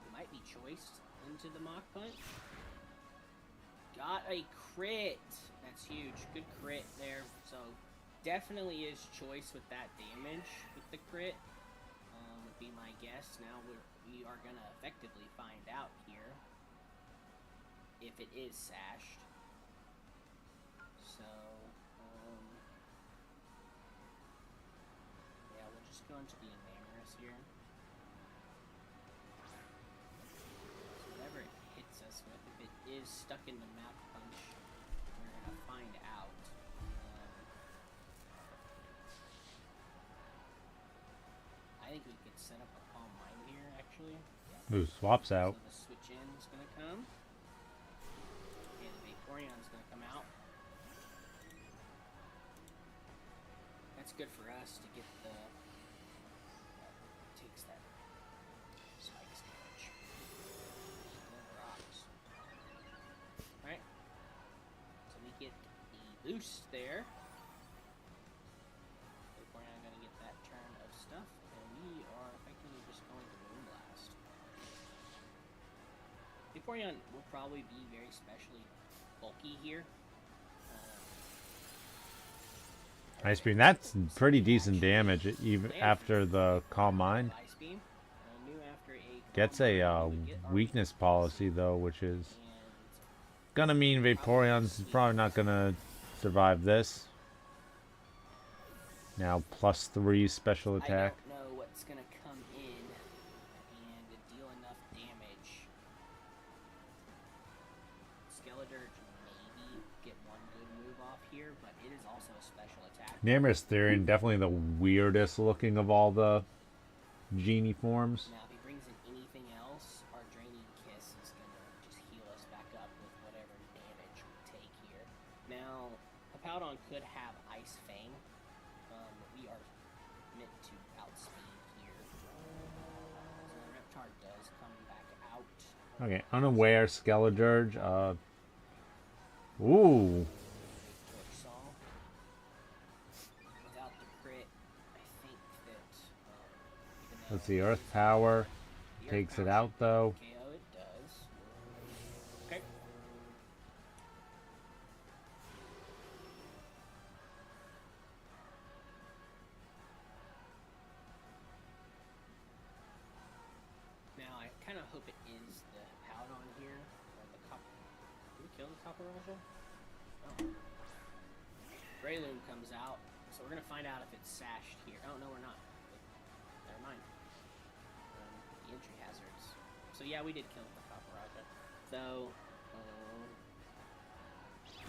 We might be choiced into the Mach Punch. Got a crit! That's huge. Good crit there. So definitely is choice with that damage with the crit. Would be my guess. Now we are going to effectively find out here if it is sashed. So, yeah, we'll just go into the Enamorous here. So whatever it hits us with, if it is stuck in the Mach Punch, we're going to find out. I think we could set up a Calm Mind here, actually. Ooh, swaps out. So the switch in is going to come. And the Vaporeon is going to come out. That's good for us to get the... takes that Spikes damage. No rocks. Alright. So we get the boost there. Vaporeon going to get that turn of stuff. We are effectively just going to Moonblast. Vaporeon will probably be very specially bulky here. Ice Beam, that's pretty decent damage even after the Calm Mind. Ice Beam. Knew after a Gets a weakness policy though, which is gonna mean Vaporeon's probably not gonna survive this. Now +3 special attack. I don't know what's gonna come in and deal enough damage. Skeledirge maybe get one good move off here, but it is also a special attack. Namorous Therian, definitely the weirdest looking of all the genie forms. Now if he brings in anything else, our Draining Kiss is gonna just heal us back up with whatever damage we take here. Now, Hippowdon could have Ice Fang. We are meant to outspeed here. So the Reptar does come back out. Okay, unaware Skeledirge. Ooh. Saw. Without the crit, I think that even though Let's see, Earth Power the Earth takes it Power out though. KO it does. Okay. Now I kind of hope it is the Hippowdon here, or the Cop. Did we kill the Copperajah? Oh. Breloom comes out, so we're gonna find out if it's sashed here. Oh no, we're not. Never mind. The entry hazards. So yeah, we did kill the Copperajah. So,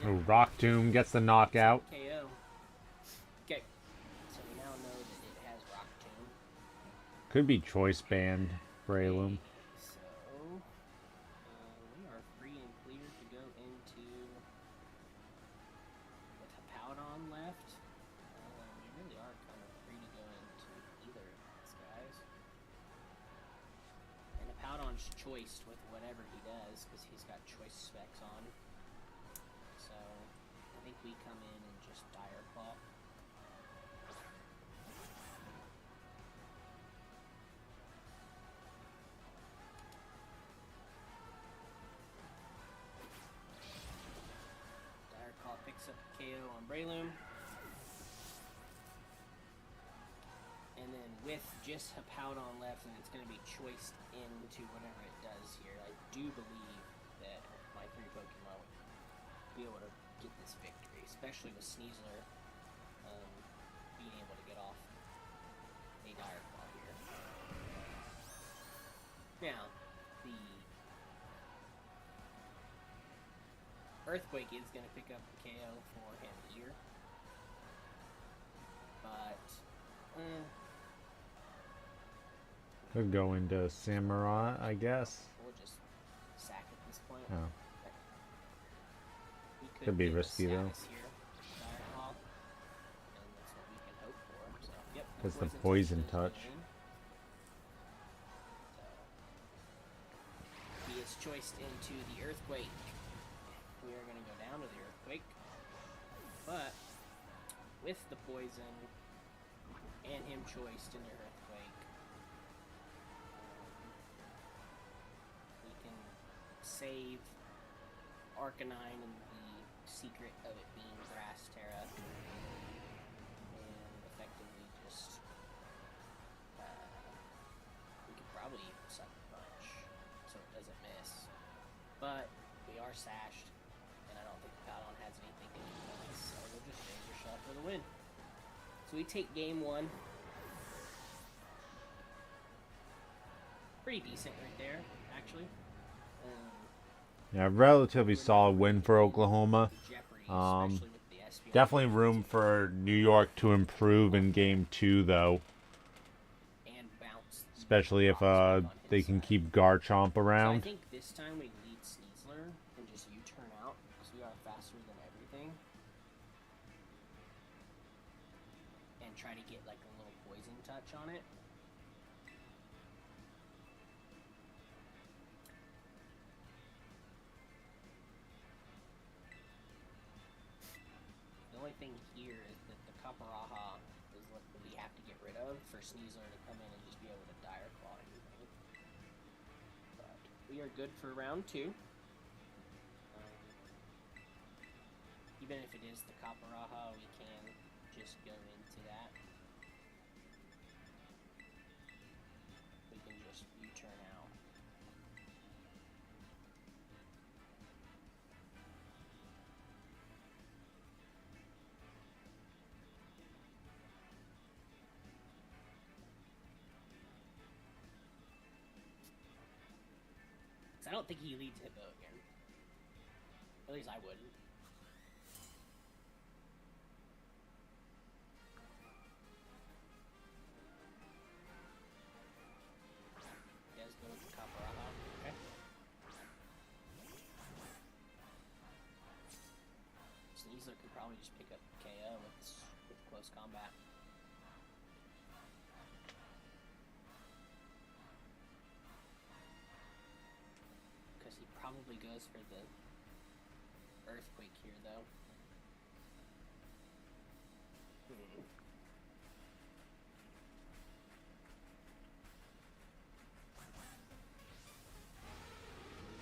Ooh, Rock Tomb gets the knockout. KO. Okay, so we now know that it has Rock Tomb. Could be Choice Band, Breloom. So, we are free and clear to go into with Hippowdon left. We really are kind of free to go into either of these guys. And Hippowdon's choiced with whatever he does because he's got choice specs on. So, I think we come in and just Dire Claw. KO on Breloom. And then with just Hippowdon left, and it's going to be choiced into whatever it does here, I do believe that my 3 Pokemon would be able to get this victory, especially with Sneasler being able to get off a Dire Claw here. Now, the Earthquake is going to pick up the KO for him here. But, Could go into Samurai, I guess. we'll just sack at this point. Oh. We Could be get a risky, though. status here, Dire Claw, and that's what we can hope for. So, yep, Because the poison goes touch. in. So, he is choiced into the Earthquake. We are going to go down to the Earthquake. But, with the poison and him choiced into Earthquake, we can save Arcanine and the secret of it being Grass Terra, and effectively just we could probably even Sucker Punch so it doesn't miss. But we are sashed, and I don't think Hippowdon has anything to do with us, so we'll just Razor Shell for the win. So we take game 1. Pretty decent right there, actually. Yeah, relatively solid win for Oklahoma. Jeopardy, especially with the SPL. Definitely room for New York to improve in game 2, though. And bounce. Especially if they can keep Garchomp So I around. think this time we lead Sneasler and just U-turn out because we are faster than everything. And try to get like a little poison touch on it. The only thing here is that the Kaparaha is what we have to get rid of for Sneasler to come in and just be able to Dire Claw anything. But we are good for round 2. Even if it is the Kaparaha, we can just go into that. We can just U-turn out. I don't think he leads Hippo again. At least I wouldn't. He does go with the Kaparaha. Okay. Sneasler could probably just pick up KO with close combat. Because he probably goes for the Earthquake here, though.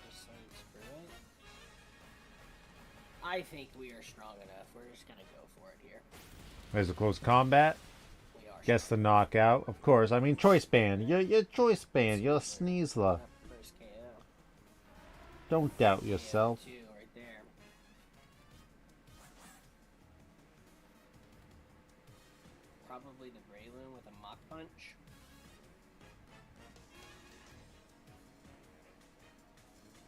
Just saying screw it. I think we are strong enough. We're just gonna go for it here. There's a close combat. We are. Gets the knockout. Of course. I mean, choice band. You're choice band. You're a Sneasler. First KO. Don't doubt yourself. KO 2 right there. Probably the Breloom with a Mach Punch.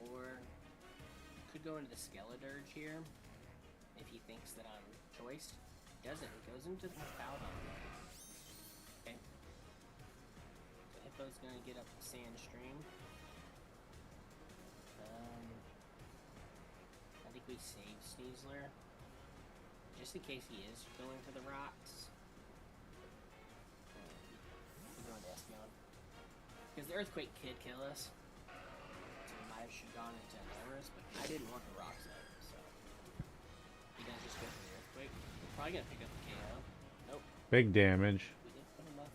Or could go into the Skeledirge here if he thinks that I'm choiced. Doesn't. It goes into the Hippowdon. Okay. So Hippo's gonna get up the Sand Stream. I think we save Sneasler. Just in case he is going for the rocks. We're going to Espeon. Because the Earthquake could kill us. So we might have should gone into Everest, but I didn't want the rocks out, so he does just go for the Earthquake. We're probably gonna pick up the KO. Nope. Big damage. We did put enough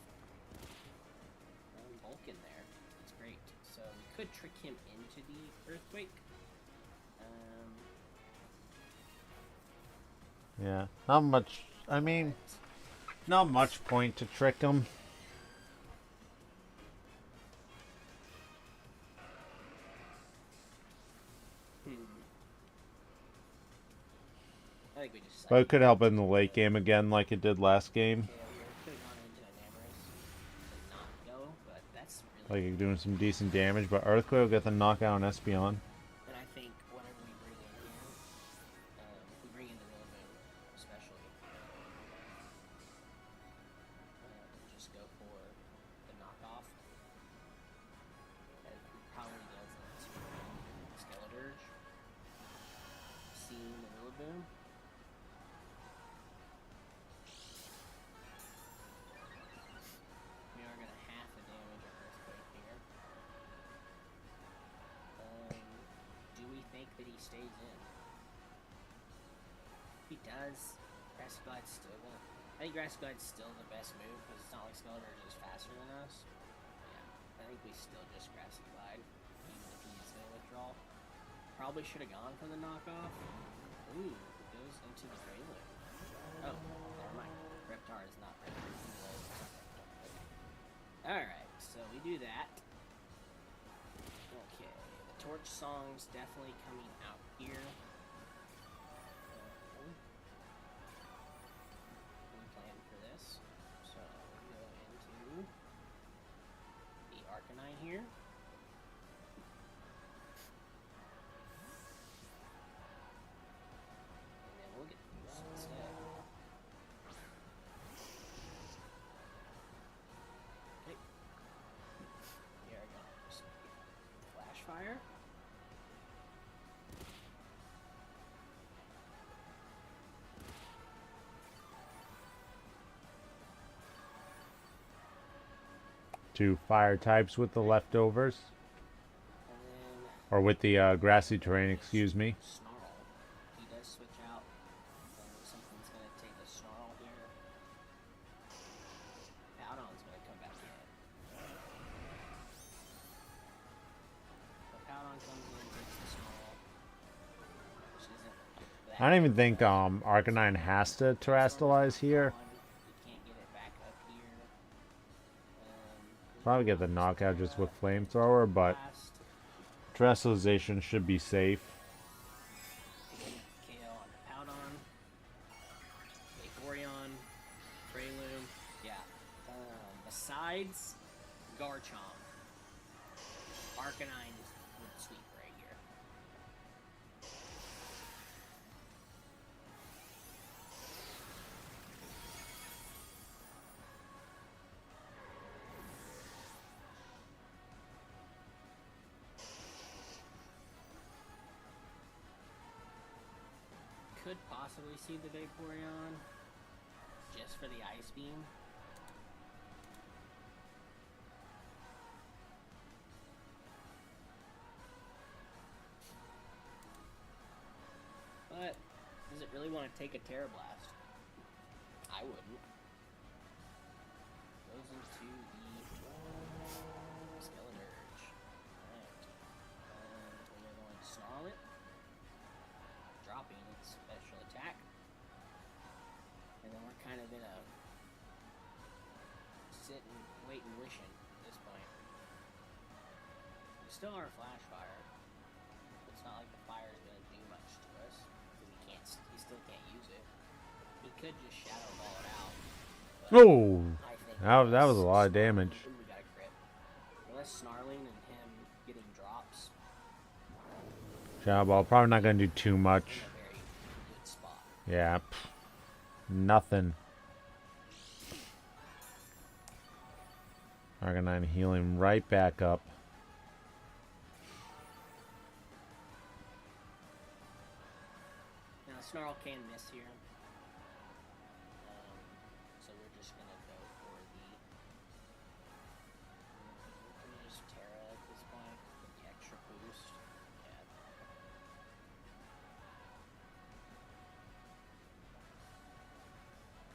bulk in there. That's great. So we could trick him into the Earthquake. Yeah, not much. I mean, not much point to trick him. Hmm. I think we just But decided it could help in the late game again, like it did last game. KO here. Could have gone into Enamorous and not go, but that's really Like good. doing some decent damage, but Earthquake will get the knockout on Espeon. And I think whatever we bring in here, if we bring in the Rillaboom, especially, just go for the knockoff. And he probably doesn't Skeledirge. Seeing the Rillaboom. We are going to half the damage of Earthquake here. Do we think that he stays in? He does. Grassy Glide's still gonna. I think Grassy Glide's still the best move because it's not like Skeledirge is faster than us. Yeah, I think we still just Grassy Glide, even if he's gonna withdraw. Probably should have gone for the knockoff. Ooh, it goes into the Prelude. Oh, never mind. Reptar is not Reptar. Alright, so we do that. Okay, the Torch Song's definitely coming out here. We planned for this. So we go into the Arcanine here. And then we'll get Boost instead. Okay. We are going to Flash Fire. Two fire types with the leftovers. And then Or with the grassy terrain, excuse me. Snarl. He does switch out. Something's going to take a Snarl here. Powdon's going to come back in. So Powdon comes in, takes the Snarl. Which isn't that I don't even good think for us. Arcanine has to terrestrialize here. We can't get it back up here. Probably get the knockout just with Flamethrower, but Blast. terrestrialization should be safe. KO on Powdon. Vaporeon. Breloom. Yeah. Besides Garchomp, Arcanine would sweep right here. Could possibly see the Vaporeon just for the Ice Beam. But does it really want to take a Terra Blast? I wouldn't. Goes into the Skeledirge. Alright. And we are going to Snarl it. Dropping its special attack. And then we're kind of in a sit and wait and wishing at this point. We still are Flash Fire. It's not like the fire is going to do much to us. Because he still can't use it. He could just Shadow Ball it out. Oh, I think that was a lot of damage. Ooh, we got a crit. Unless Snarling and him getting drops Shadow Ball probably not gonna do too much. in a very good spot. Yeah, nothing. Arcanine healing right back up. Now Snarl can miss here. So we're just gonna go for the. Can we just Terra at this point? With the extra boost. Yeah.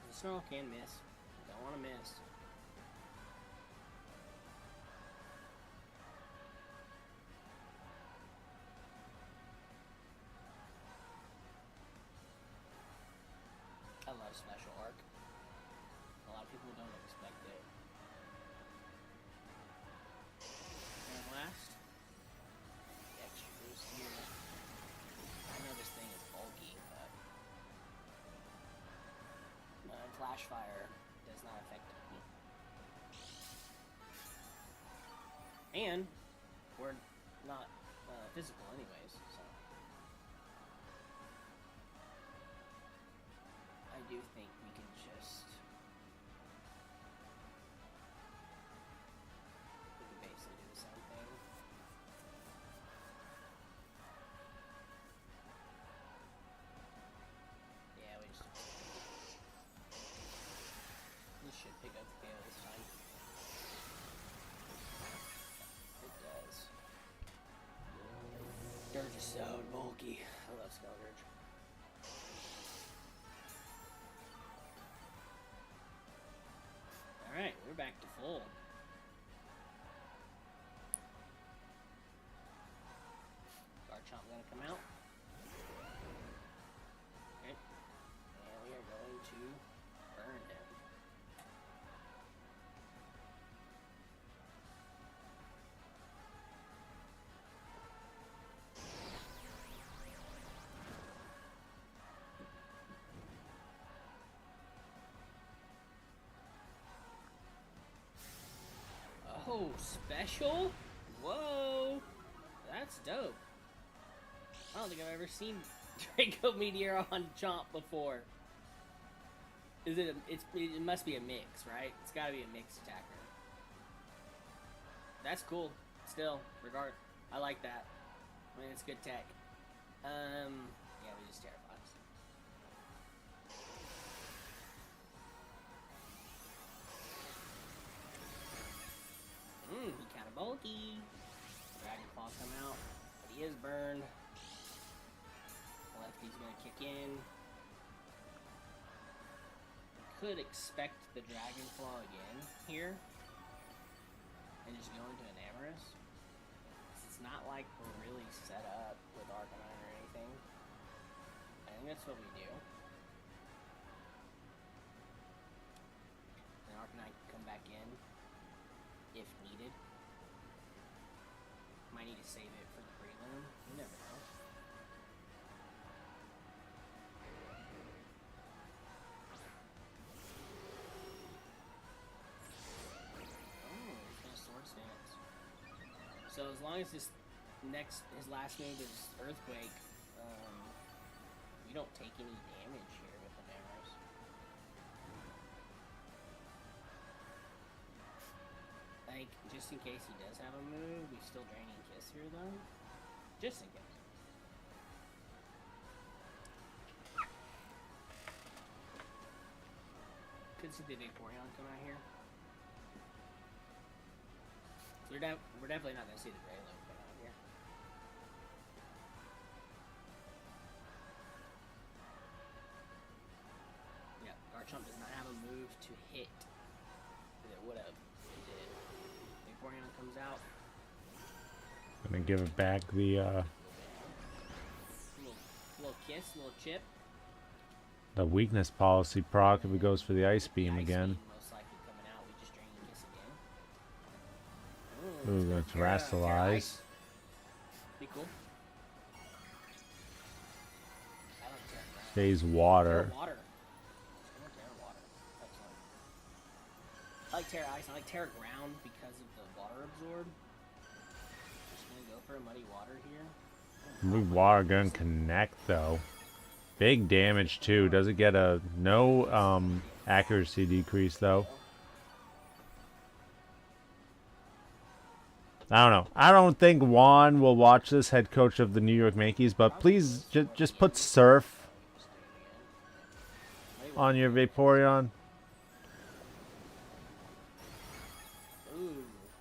The Snarl can miss. Don't want to miss. special arc. A lot of people don't expect it. And last, the extra boost here. I know this thing is bulky, but flash fire does not affect me. And we're not physical anyways, so I do think we can just basically do the same thing. Yeah, this should pick up the gale this time. It does. Dirge is so bulky. I love Skeldirge. Alright, we're back to full. Garchomp gonna come out. Okay. And we are going to burn him. Oh, special? Whoa! That's dope. I don't think I've ever seen Draco Meteor on Chomp before. Is it? It must be a mix, right? It's got to be a mixed attacker. That's cool. Still, I like that. I mean, it's good tech. Yeah, we just terrified. He kind of bulky. Dragon Claw come out, but he is burned. Lefty's gonna kick in. Could expect the Dragon Claw again here, and just go into an Amorous. It's not like we're really set up with Arcanine or anything. I think that's what we do. And Arcanine can come back in if needed. Might need to save it for the prelim. You never know. Oh, he's gonna Sword Stance. So as long as his last move is Earthquake, we don't take any damage here with the Amorous. Like, just in case he does have a move, we still Draining Kiss here, though. Just in case. Could see the Vaporeon come out here. So we're definitely not going to see the Raylo come out here. Yeah, Garchomp does not have a move to hit. It would have. Vaporeon comes out. Gonna give it back the little kiss, little chip. the weakness policy proc if it goes for the Ice Beam again. Most likely coming out. We just Draining Kiss again. Ooh, that's Terrastalize. Be cool. Stays water. Water. I like Terra Ice. I like Terra Ground because of the water absorb. Just gonna go for a Muddy Water here. Muddy Water gonna connect though. Big damage too. Does it get a no accuracy decrease though? I don't know. I don't think Juan will watch this, head coach of the New York Yankees, but please just put Surf on your Vaporeon.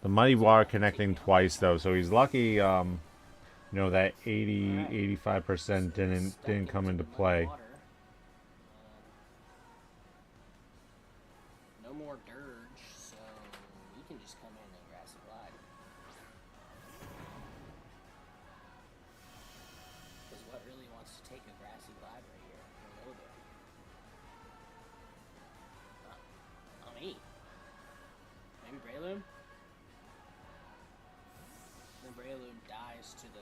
The Muddy Water connecting twice though, so he's lucky. You know that 85% didn't come into play. No more Dirge, so we can just come in and Grassy Glide. Because what really wants to take a Grassy Glide right here? A little bit. bonus to the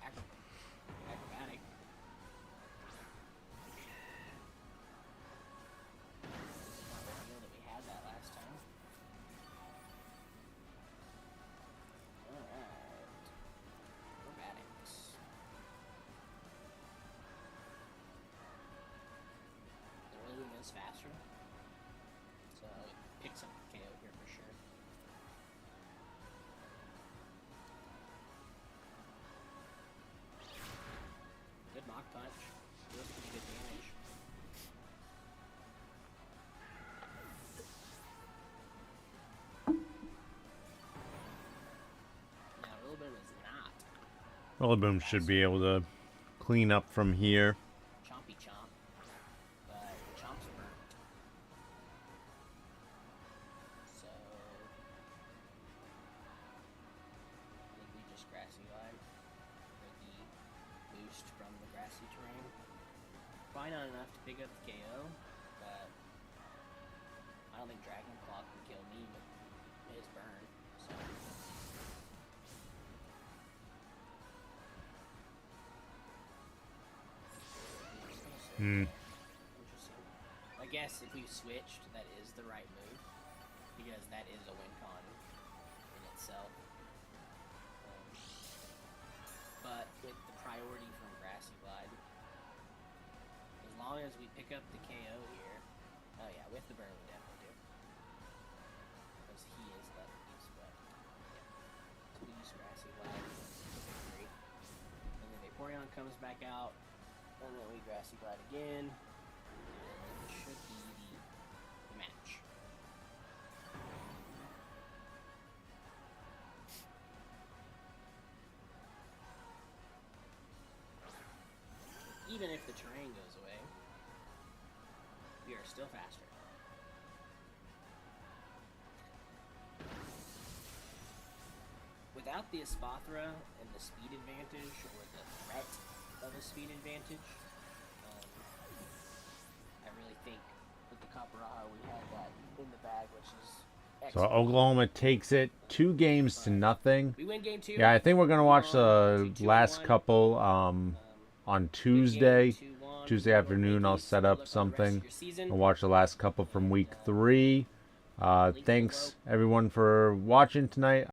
acrobatic. Not reveal that we had that last time. Alright. Acrobatics. They're really doing this faster. So it picks up the KO here for sure. Good mock punch. Deals pretty good damage. Now Rillaboom is not Rillaboom should be able to clean up from here. Chompy Chomp, but Chomp's burnt. So I think we just Grassy Glide for the boost from the grassy terrain. Probably not enough to pick up the KO, but I don't think Dragon Claw can kill me with his burn. So interesting. I guess if we switched, that is the right move, because that is a win con in itself. But with the priority from Grassy Glide, as long as we pick up the KO here, oh yeah, with the burn we definitely do, because he is lefties, but yeah. So we use Grassy Glide for victory, and then Vaporeon comes back out. And then we Grassy Glide again, and it should be the match. Even if the terrain goes away, we are still faster. Without the Espathra and the speed advantage, or the threat of a speed advantage, I really think with the Copperajah we had that in the bag, which is So excellent. Oklahoma takes it 2-0. We win game 2. Yeah, I think we're gonna watch the 2-1, last 2-1. couple on Tuesday. 2-1. Tuesday afternoon, I'll set up something. I'll watch the last couple from week 3. Thanks everyone for watching tonight.